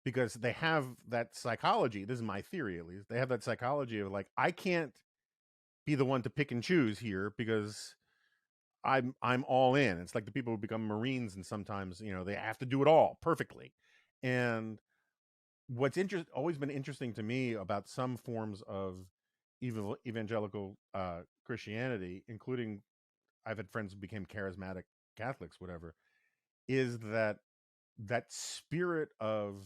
because they have that psychology, this is my theory at least, they have that psychology of like, I can't be the one to pick and choose here because I'm all in. It's like the people who become Marines, and sometimes they have to do it all perfectly. And what's always been interesting to me about some forms of evangelical Christianity, including I've had friends who became charismatic Catholics, whatever, is that spirit of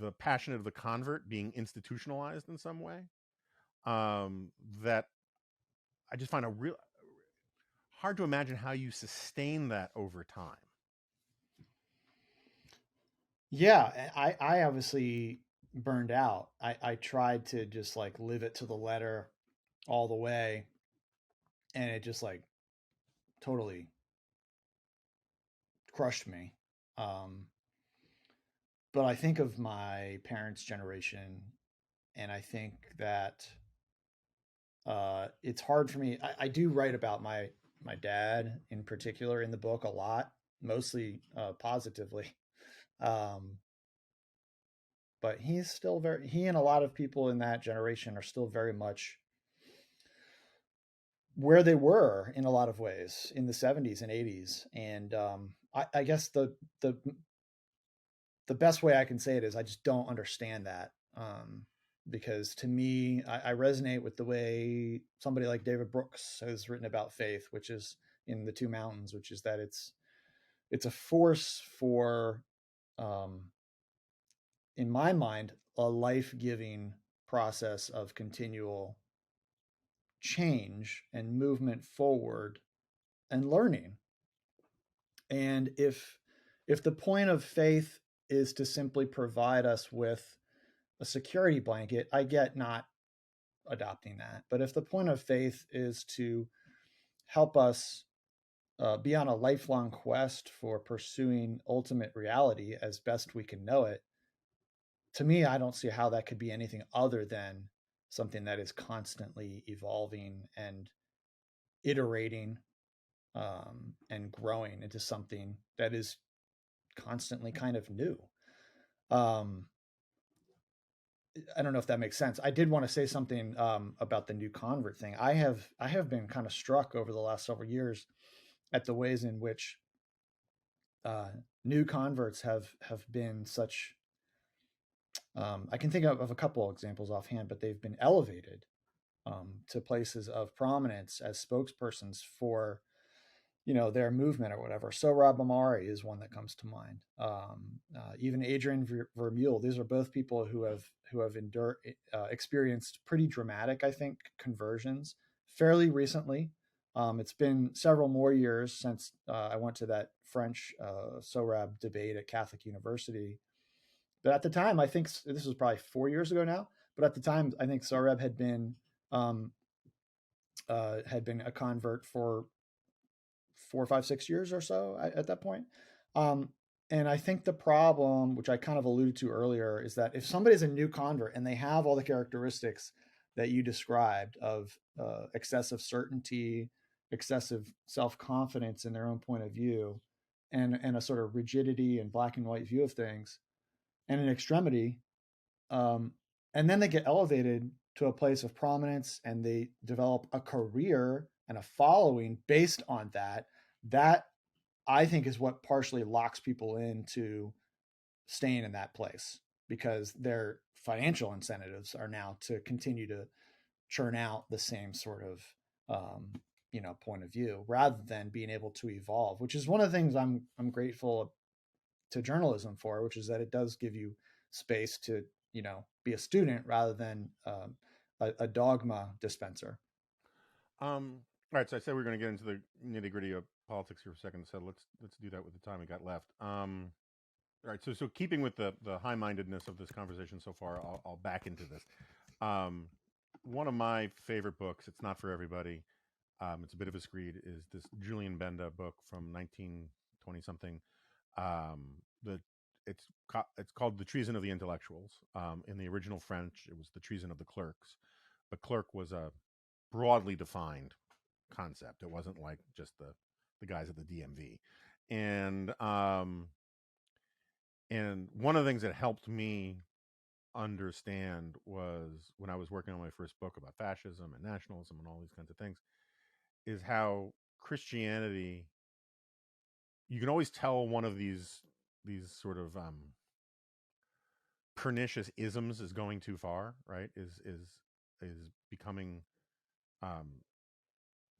the passion of the convert being institutionalized in some way, that I just find a real hard to imagine how you sustain that over time. Yeah, I obviously burned out. I tried to just like live it to the letter all the way, and it just like totally crushed me. Um, but I think of my parents' generation, and I think that it's hard for me. I do write about my dad in particular in the book a lot, mostly positively. Um, but he's still he and a lot of people in that generation are still very much where they were in a lot of ways in the 70s and 80s. And I guess the best way I can say it is I just don't understand that. Because to me, I resonate with the way somebody like David Brooks has written about faith, which is in The Two Mountains, which is that it's a force for, um, in my mind, a life-giving process of continual change and movement forward and learning. And if the point of faith is to simply provide us with a security blanket, I get not adopting that. But if the point of faith is to help us be on a lifelong quest for pursuing ultimate reality as best we can know it, to me, I don't see how that could be anything other than something that is constantly evolving and iterating, and growing into something that is constantly kind of new. Um, I don't know if that makes sense. I did want to say something about the new convert thing. I have been kind of struck over the last several years at the ways in which uh, new converts have been such. I can think of a couple of examples offhand, but they've been elevated to places of prominence as spokespersons for their movement or whatever. So Rob Amari is one that comes to mind. Even Adrian Vermeule. These are both people who have experienced pretty dramatic, I think, conversions fairly recently. It's been several more years since I went to that French Sorab debate at Catholic University. But at the time, I think this was probably 4 years ago now. But at the time, I think Sorab um, had been a convert for 4, 5, 6 years or so at that point. Um, and I think the problem, which I kind of alluded to earlier, is that if somebody's a new convert and they have all the characteristics that you described of excessive certainty, excessive self-confidence in their own point of view, and a sort of rigidity and black and white view of things, and an extremity, um, and then they get elevated to a place of prominence and they develop a career and a following based on that I think is what partially locks people into staying in that place, because their financial incentives are now to continue to churn out the same sort of point of view rather than being able to evolve, which is one of the things I'm grateful to journalism for, which is that it does give you space to, be a student rather than a dogma dispenser. All right, so I said we are going to get into the nitty gritty of politics here for a second, so let's do that with the time we got left. All right, so keeping with the high mindedness of this conversation so far, I'll back into this. One of my favorite books, it's not for everybody, it's a bit of a screed, is this Julian Benda book from 1920 something. It's called The Treason of the Intellectuals. In the original French, it was The Treason of the Clerks, but clerk was a broadly defined concept. It wasn't like just the guys at the DMV. And one of the things that helped me understand was when I was working on my first book about fascism and nationalism and all these kinds of things, is how Christianity, you can always tell one of these sort of pernicious isms is going too far, right? Is becoming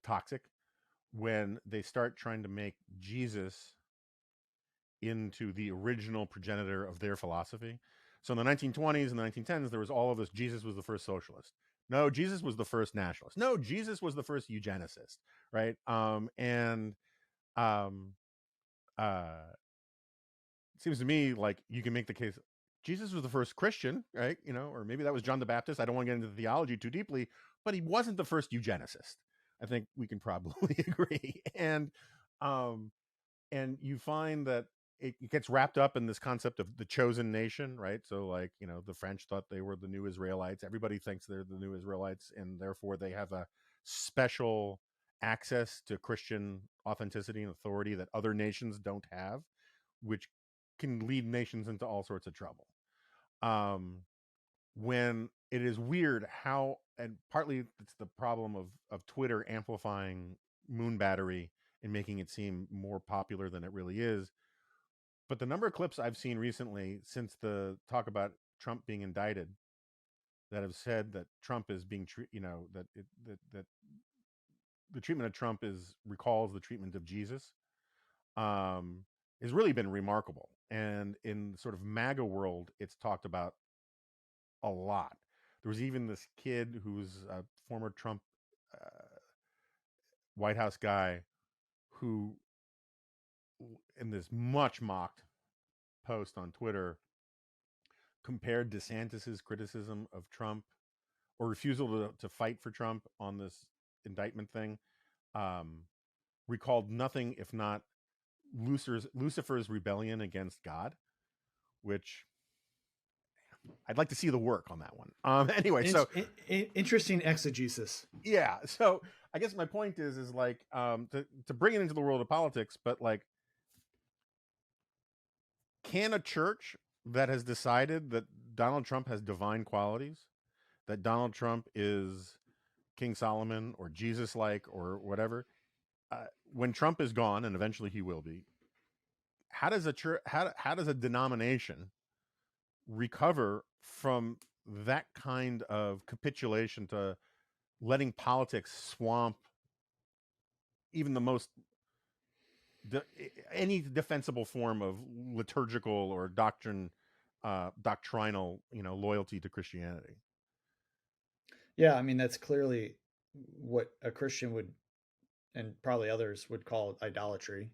toxic when they start trying to make Jesus into the original progenitor of their philosophy. So in the 1920s and the 1910s, there was all of this. Jesus was the first socialist. No, Jesus was the first nationalist. No, Jesus was the first eugenicist, right? It seems to me like you can make the case Jesus was the first Christian, right? Or maybe that was John the Baptist. I don't want to get into the theology too deeply, but he wasn't the first eugenicist. I think we can probably agree. And you find that it gets wrapped up in this concept of the chosen nation, right? So like, the French thought they were the new Israelites. Everybody thinks they're the new Israelites, and therefore they have a special access to Christian authenticity and authority that other nations don't have, which can lead nations into all sorts of trouble. When it is weird how, and partly it's the problem of Twitter amplifying moon battery and making it seem more popular than it really is. But the number of clips I've seen recently since the talk about Trump being indicted that have said that Trump is being that the treatment of Trump recalls the treatment of Jesus, has really been remarkable. And in sort of MAGA world, it's talked about a lot. There was even this kid who's a former Trump White House guy who, in this much mocked post on Twitter, compared DeSantis's criticism of Trump or refusal to fight for Trump on this indictment thing, recalled nothing if not Lucifer's rebellion against God, which I'd like to see the work on that one. Anyway, so interesting exegesis. Yeah. So I guess my point is like to bring it into the world of politics, but like, can a church that has decided that Donald Trump has divine qualities, that Donald Trump is King Solomon or Jesus-like or whatever, when Trump is gone, and eventually he will be, how does a church, how does a denomination recover from that kind of capitulation to letting politics swamp even the most any defensible form of liturgical or doctrinal, loyalty to Christianity? Yeah, I mean, that's clearly what a Christian would, and probably others would call idolatry.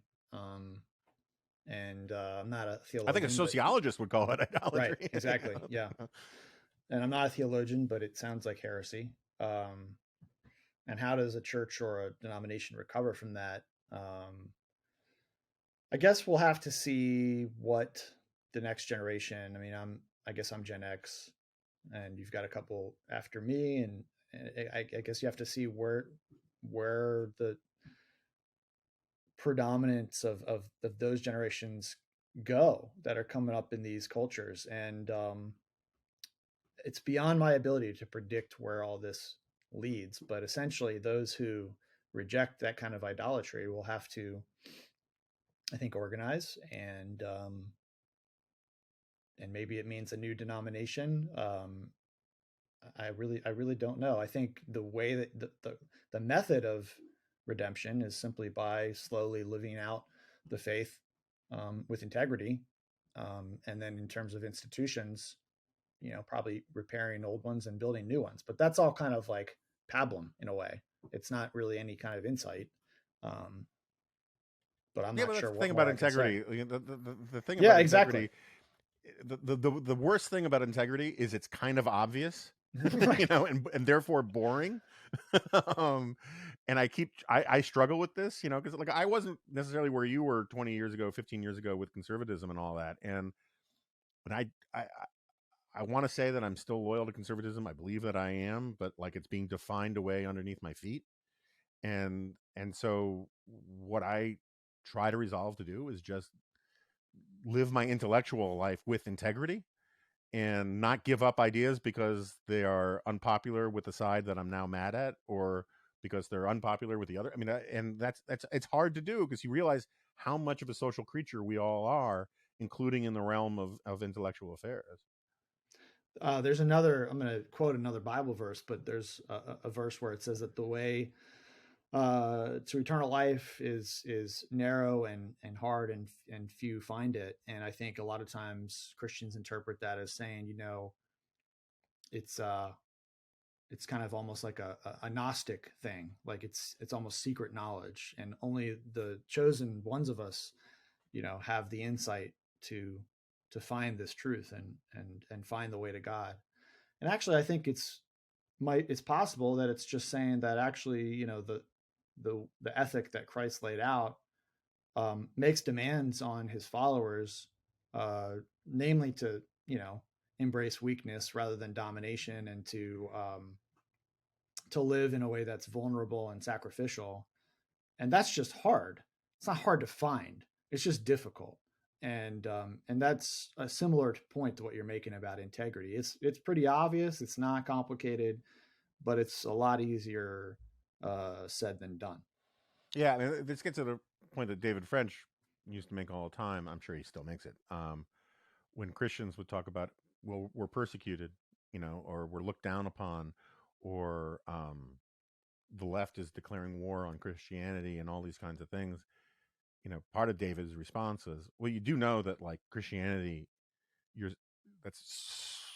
And I'm not a theologian. I think a sociologist would call it idolatry. Right, exactly. Yeah. And I'm not a theologian, but it sounds like heresy. And how does a church or a denomination recover from that? I guess we'll have to see what the next generation. I mean, I guess I'm Gen X, and you've got a couple after me, and I guess you have to see where the predominance of those generations go that are coming up in these cultures. And it's beyond my ability to predict where all this leads, but essentially those who reject that kind of idolatry will have to, I think, organize, and maybe it means a new denomination. I really don't know. I think the way that the method of redemption is simply by slowly living out the faith with integrity, And then in terms of institutions, probably repairing old ones and building new ones. But that's all kind of like pablum in a way. It's not really any kind of insight. But I'm Yeah, not but that's sure the thing what about more I can say. integrity. The thing Yeah, about exactly. integrity, the worst thing about integrity is it's kind of obvious, Right. and therefore boring. um, and I struggle with this, because like I wasn't necessarily where you were 20 years ago, 15 years ago with conservatism and all that. And I want to say that I'm still loyal to conservatism. I believe that I am, but like it's being defined away underneath my feet. And so what I try to resolve to do is just live my intellectual life with integrity and not give up ideas because they are unpopular with the side that I'm now mad at, or because they're unpopular with the other. I mean, and that's it's hard to do because you realize how much of a social creature we all are, including in the realm of intellectual affairs. There's another, I'm going to quote another Bible verse, but there's a verse where it says that the way to eternal life is narrow and hard, and few find it. And I think a lot of times Christians interpret that as saying, it's it's kind of almost like a Gnostic thing, like it's almost secret knowledge, and only the chosen ones of us, have the insight to find this truth and find the way to God. And actually, I think it's possible that it's just saying that actually, the ethic that Christ laid out makes demands on his followers, namely to embrace weakness rather than domination, and to live in a way that's vulnerable and sacrificial. And that's just hard. It's not hard to find. It's just difficult. And that's a similar point to what you're making about integrity. It's pretty obvious. It's not complicated, but it's a lot easier said than done. Yeah, I mean, this gets to the point that David French used to make all the time. I'm sure he still makes it. When Christians would talk about, well, we're persecuted, or we're looked down upon, or the left is declaring war on Christianity and all these kinds of things. Part of David's response is, well, you do know that like Christianity, you're that's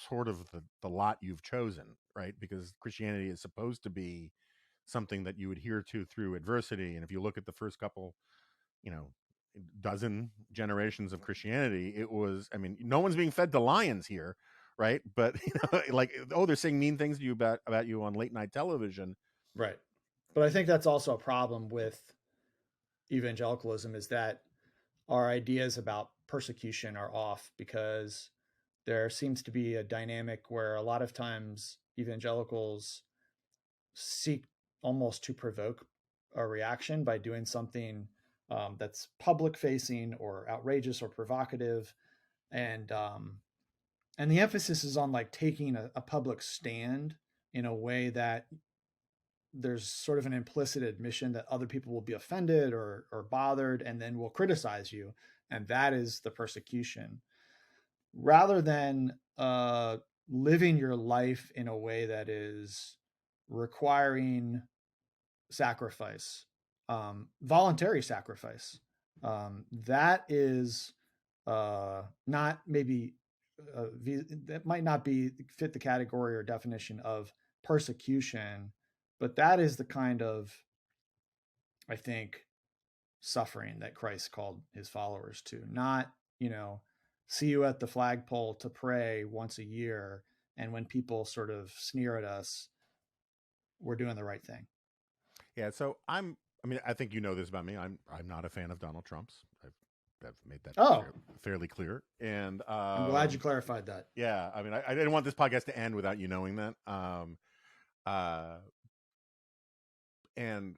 sort of the lot you've chosen, right? Because Christianity is supposed to be something that you adhere to through adversity. And if you look at the first couple, you know, dozen generations of Christianity, it was, I mean, no one's being fed to lions here, right? But like, oh, they're saying mean things to you about you on late night television. Right. But I think that's also a problem with evangelicalism, is that our ideas about persecution are off, because there seems to be a dynamic where a lot of times evangelicals seek almost to provoke a reaction by doing something that's public facing or outrageous or provocative, and and the emphasis is on like taking a public stand in a way that there's sort of an implicit admission that other people will be offended or bothered and then will criticize you, and that is the persecution, rather than living your life in a way that is requiring sacrifice, voluntary sacrifice. That is not maybe that might not be fit the category or definition of persecution, but that is the kind of, I think, suffering that Christ called his followers to. Not, see you at the flagpole to pray once a year, and when people sort of sneer at us, we're doing the right thing. Yeah, so I mean, I think you know this about me. I'm not a fan of Donald Trump's. I've made that Oh, fairly clear. And I'm glad you clarified that. yeah, I mean, I didn't want this podcast to end without you knowing that. Uh, and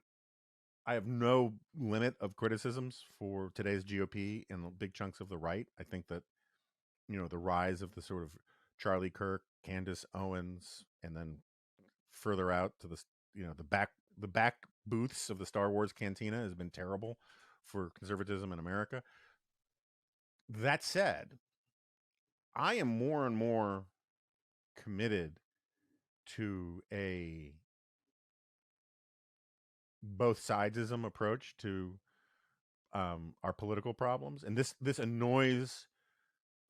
I have no limit of criticisms for today's GOP and big chunks of the right. I think that the rise of the sort of Charlie Kirk, Candace Owens, and then further out to the back booths of the Star Wars cantina has been terrible for conservatism in America. That said, I am more and more committed to a both sidesism approach to our political problems, and this annoys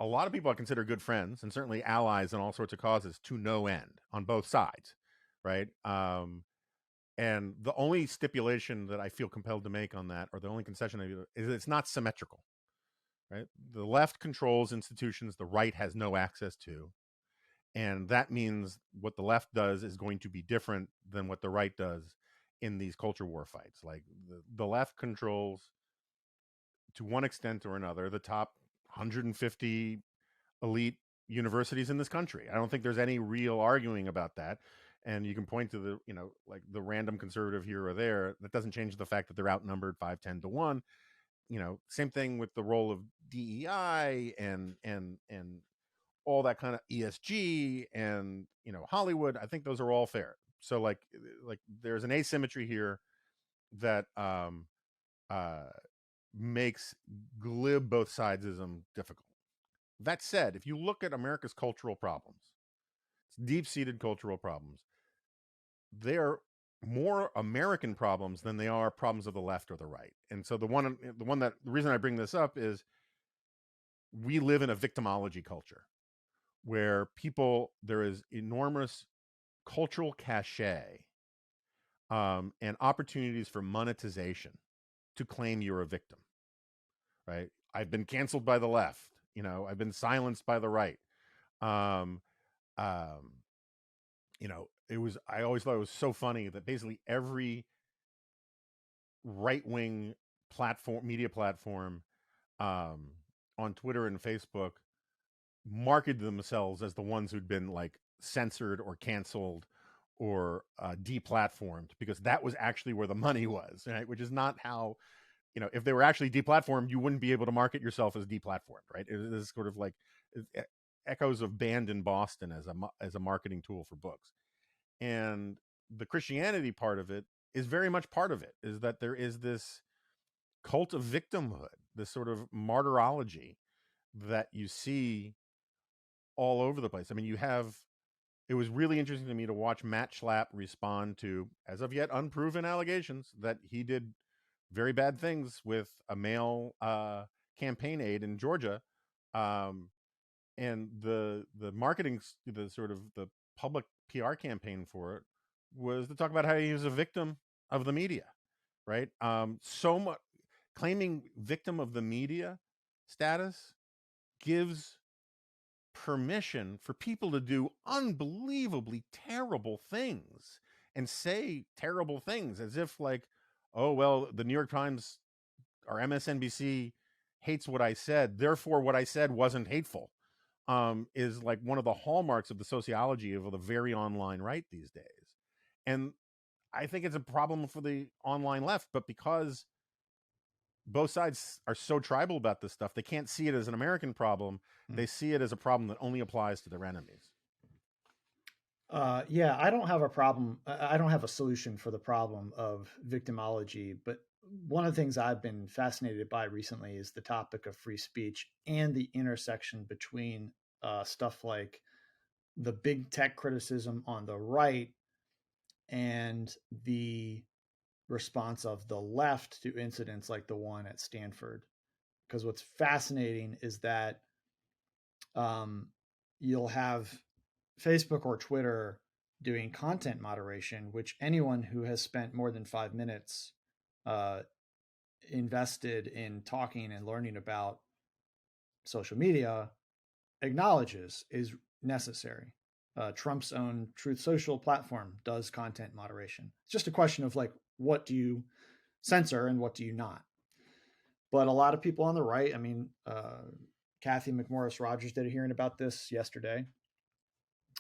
a lot of people I consider good friends and certainly allies in all sorts of causes to no end on both sides, right? And the only stipulation that I feel compelled to make on that, or the only concession I do, is it's not symmetrical, right? The left controls institutions the right has no access to. And that means what the left does is going to be different than what the right does in these culture war fights. Like the left controls, to one extent or another, the top 150 elite universities in this country. I don't think there's any real arguing about that. And you can point to the, like the random conservative here or there. That doesn't change the fact that they're outnumbered 5-10 to 1. Same thing with the role of DEI and all that kind of ESG and Hollywood. I think those are all fair. So like there's an asymmetry here that makes glib both sidesism difficult. That said, if you look at America's cultural problems, deep-seated cultural problems, they're more American problems than they are problems of the left or the right. And so the reason I bring this up is we live in a victimology culture where there is enormous cultural cachet and opportunities for monetization to claim you're a victim, right? I've been canceled by the left. I've been silenced by the right. I always thought it was so funny that basically every right-wing media platform on Twitter and Facebook marketed themselves as the ones who'd been like censored or canceled or deplatformed, because that was actually where the money was, right? Which is not how, if they were actually deplatformed, you wouldn't be able to market yourself as deplatformed, right? It is sort of like echoes of Banned in Boston as a marketing tool for books. And the Christianity part of it is very much part of it, is that there is this cult of victimhood, this sort of martyrology that you see all over the place. I mean, it was really interesting to me to watch Matt Schlapp respond to, as of yet unproven, allegations that he did very bad things with a male campaign aide in Georgia. And the marketing, the sort of the public PR campaign for it was to talk about how he was a victim of the media, right? So much claiming victim of the media status gives permission for people to do unbelievably terrible things and say terrible things, as if like, oh, well, the New York Times or MSNBC hates what I said, therefore what I said wasn't hateful, is like one of the hallmarks of the sociology of the very online right these days. And I think it's a problem for the online left, but because both sides are so tribal about this stuff, they can't see it as an American problem. They see it as a problem that only applies to their enemies. Yeah, I don't have a problem. I don't have a solution for the problem of victimology, but one of the things I've been fascinated by recently is the topic of free speech and the intersection between stuff like the big tech criticism on the right and the response of the left to incidents like the one at Stanford. Because what's fascinating is that you'll have Facebook or Twitter doing content moderation, which anyone who has spent more than 5 minutes invested in talking and learning about social media acknowledges is necessary. Trump's own Truth Social platform does content moderation. It's just a question of like, what do you censor and what do you not? But a lot of people on the right, I mean, Kathy McMorris Rogers did a hearing about this yesterday,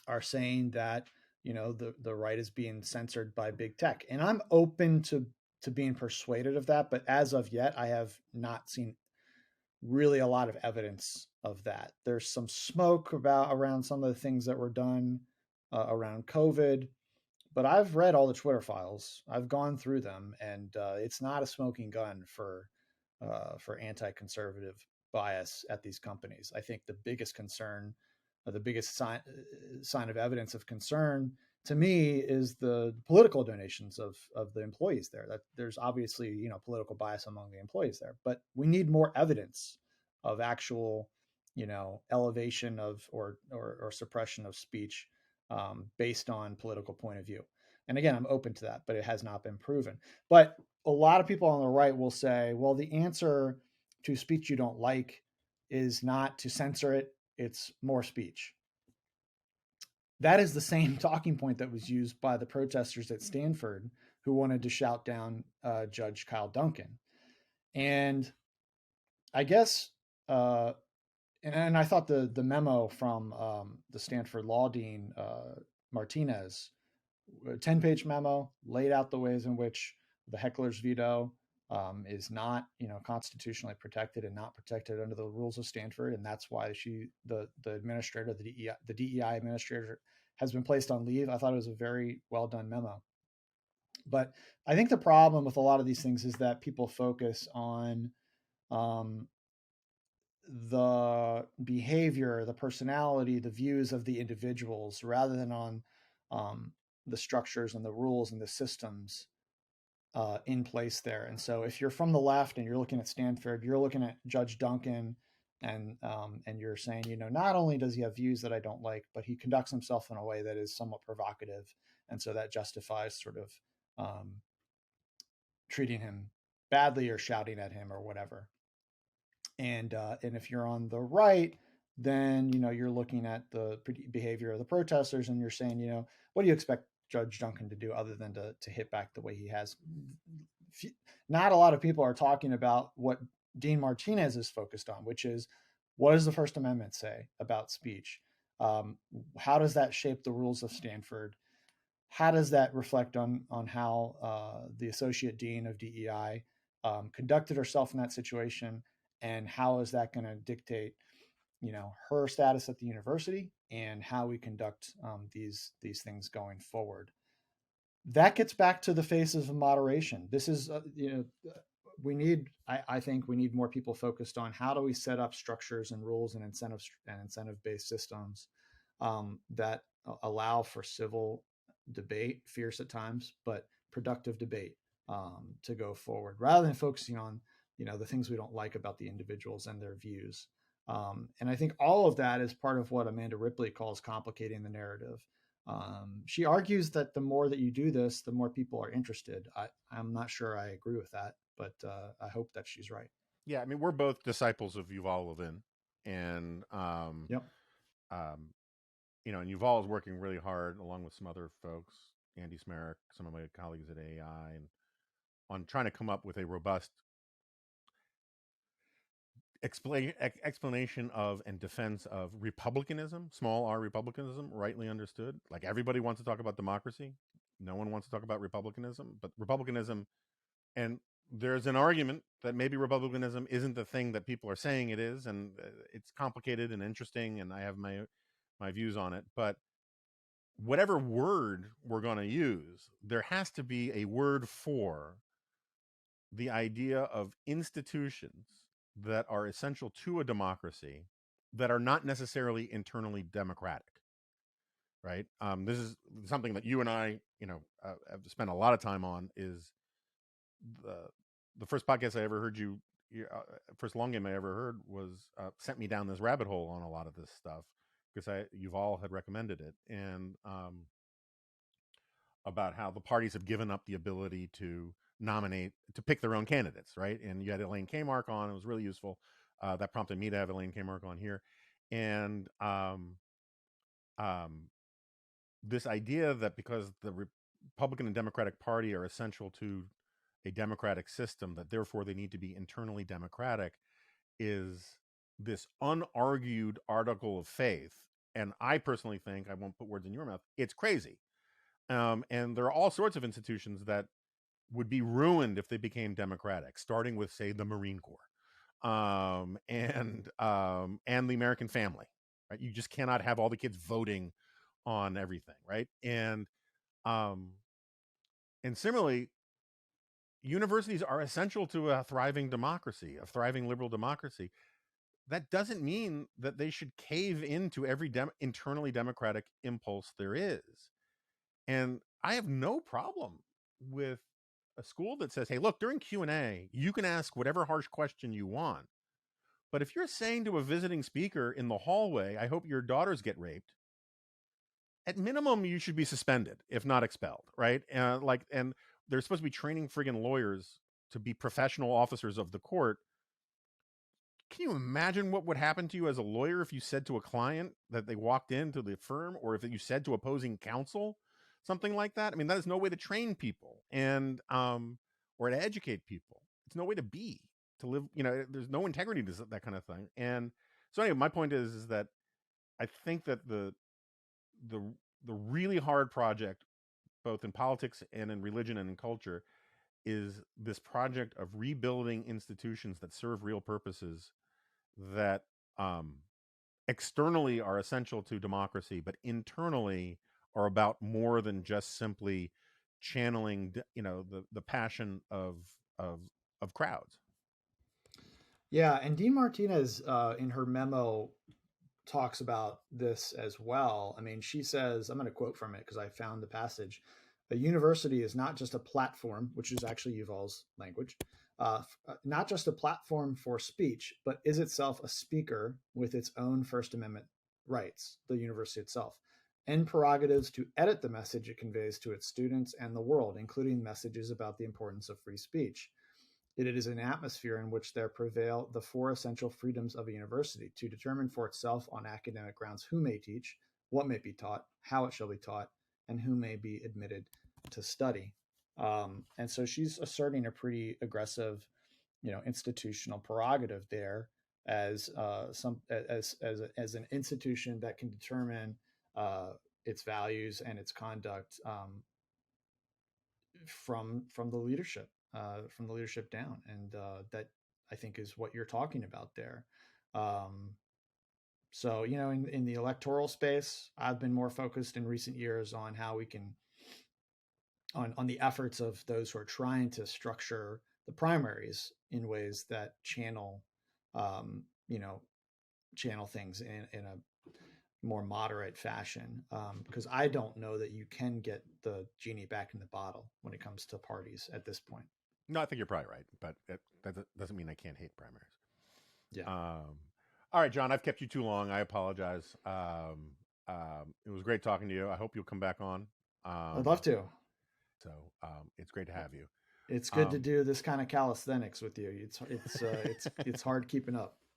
are saying that the right is being censored by big tech, and I'm open to being persuaded of that. But as of yet, I have not seen really a lot of evidence of that. There's some smoke around some of the things that were done around COVID, but I've read all the Twitter files. I've gone through them, and it's not a smoking gun for anti-conservative bias at these companies. I think the biggest concern, the biggest sign of evidence of concern to me is the political donations of the employees there. That there's obviously political bias among the employees there, but we need more evidence of actual elevation of or suppression of speech based on political point of view. And again, I'm open to that, but it has not been proven. But a lot of people on the right will say, well, the answer to speech you don't like is not to censor it, it's more speech. That is the same talking point that was used by the protesters at Stanford who wanted to shout down Judge Kyle Duncan. And I guess, and I thought the memo from the Stanford law dean, Martinez, a 10-page memo, laid out the ways in which the heckler's veto is not, constitutionally protected and not protected under the rules of Stanford, and that's why the administrator, the DEI administrator, has been placed on leave. I thought it was a very well done memo. But I think the problem with a lot of these things is that people focus on the behavior, the personality, the views of the individuals, rather than on the structures and the rules and the systems in place there. And so, if you're from the left and you're looking at Stanford, you're looking at Judge Duncan, and you're saying, not only does he have views that I don't like, but he conducts himself in a way that is somewhat provocative, and so that justifies sort of treating him badly or shouting at him or whatever. And if you're on the right, then you're looking at the behavior of the protesters, and you're saying, what do you expect Judge Duncan to do other than to hit back the way he has? Not a lot of people are talking about what Dean Martinez is focused on, which is, what does the First Amendment say about speech? How does that shape the rules of Stanford? How does that reflect on how the associate dean of DEI conducted herself in that situation? And how is that going to dictate, her status at the university and how we conduct these things going forward? That gets back to the phases of moderation. This is, I think we need more people focused on how do we set up structures and rules and incentive-based systems that allow for civil debate, fierce at times, but productive debate to go forward, rather than focusing on the things we don't like about the individuals and their views. And I think all of that is part of what Amanda Ripley calls complicating the narrative. She argues that the more that you do this, the more people are interested. I'm not sure I agree with that, but I hope that she's right. Yeah, I mean, we're both disciples of Yuval Levin, and Yep. And Yuval is working really hard along with some other folks, Andy Smerrick, some of my colleagues at AI, and on trying to come up with a robust explanation of and defense of republicanism, small r republicanism, rightly understood. Like, everybody wants to talk about democracy. No one wants to talk about republicanism, but republicanism, and there's an argument that maybe republicanism isn't the thing that people are saying it is, and it's complicated and interesting, and I have my views on it. But whatever word we're going to use, there has to be a word for the idea of institutions that are essential to a democracy that are not necessarily internally democratic, right? This is something that you and I, have spent a lot of time on. Is the first podcast I ever heard first long game I ever heard was sent me down this rabbit hole on a lot of this stuff, because Yuval had recommended it, and about how the parties have given up the ability to pick their own candidates, right? And you had Elaine Kmark on; it was really useful. That prompted me to have Elaine Kmark on here, and this idea that because the Republican and Democratic Party are essential to a democratic system, that therefore they need to be internally democratic, is this unargued article of faith. And I personally think, I won't put words in your mouth, it's crazy. And there are all sorts of institutions that would be ruined if they became democratic, starting with, say, the Marine Corps, and the American family. Right? You just cannot have all the kids voting on everything, right? And similarly, universities are essential to a thriving democracy, a thriving liberal democracy. That doesn't mean that they should cave into every internally democratic impulse there is. And I have no problem with a school that says, hey, look, during Q&A, you can ask whatever harsh question you want, But if you're saying to a visiting speaker in the hallway, I hope your daughters get raped, at minimum, you should be suspended, if not expelled, right? And they're supposed to be training friggin' lawyers to be professional officers of the court. Can you imagine what would happen to you as a lawyer if you said to a client that they walked into the firm, or if you said to opposing counsel something like that? I mean, that is no way to train people and or to educate people. It's no way to live. There's no integrity to that kind of thing. And so anyway, my point is that I think that the really hard project, both in politics and in religion and in culture, is this project of rebuilding institutions that serve real purposes that externally are essential to democracy, but internally are about more than just simply channeling, the passion of crowds. Yeah, and Dean Martinez, in her memo, talks about this as well. I mean, she says, I'm going to quote from it because I found the passage. A university is not just a platform, which is actually Yuval's language, not just a platform for speech, but is itself a speaker with its own First Amendment rights, the university itself, and prerogatives to edit the message it conveys to its students and the world, including messages about the importance of free speech. It is an atmosphere in which there prevail the four essential freedoms of a university to determine for itself on academic grounds who may teach, what may be taught, how it shall be taught, and who may be admitted to study. And so she's asserting a pretty aggressive, institutional prerogative there as as an institution that can determine its values and its conduct from the leadership, from the leadership down, and that I think is what you're talking about there. So in the electoral space, I've been more focused in recent years on how we can on the efforts of those who are trying to structure the primaries in ways that channel channel things in a more moderate fashion, because I don't know that you can get the genie back in the bottle when it comes to parties at this point. No, I think you're probably right, but that doesn't mean I can't hate primaries. Yeah. All right, John, I've kept you too long. I apologize. It was great talking to you. I hope you'll come back on. I'd love to. So it's great to have you. It's good to do this kind of calisthenics with you. It's hard keeping up.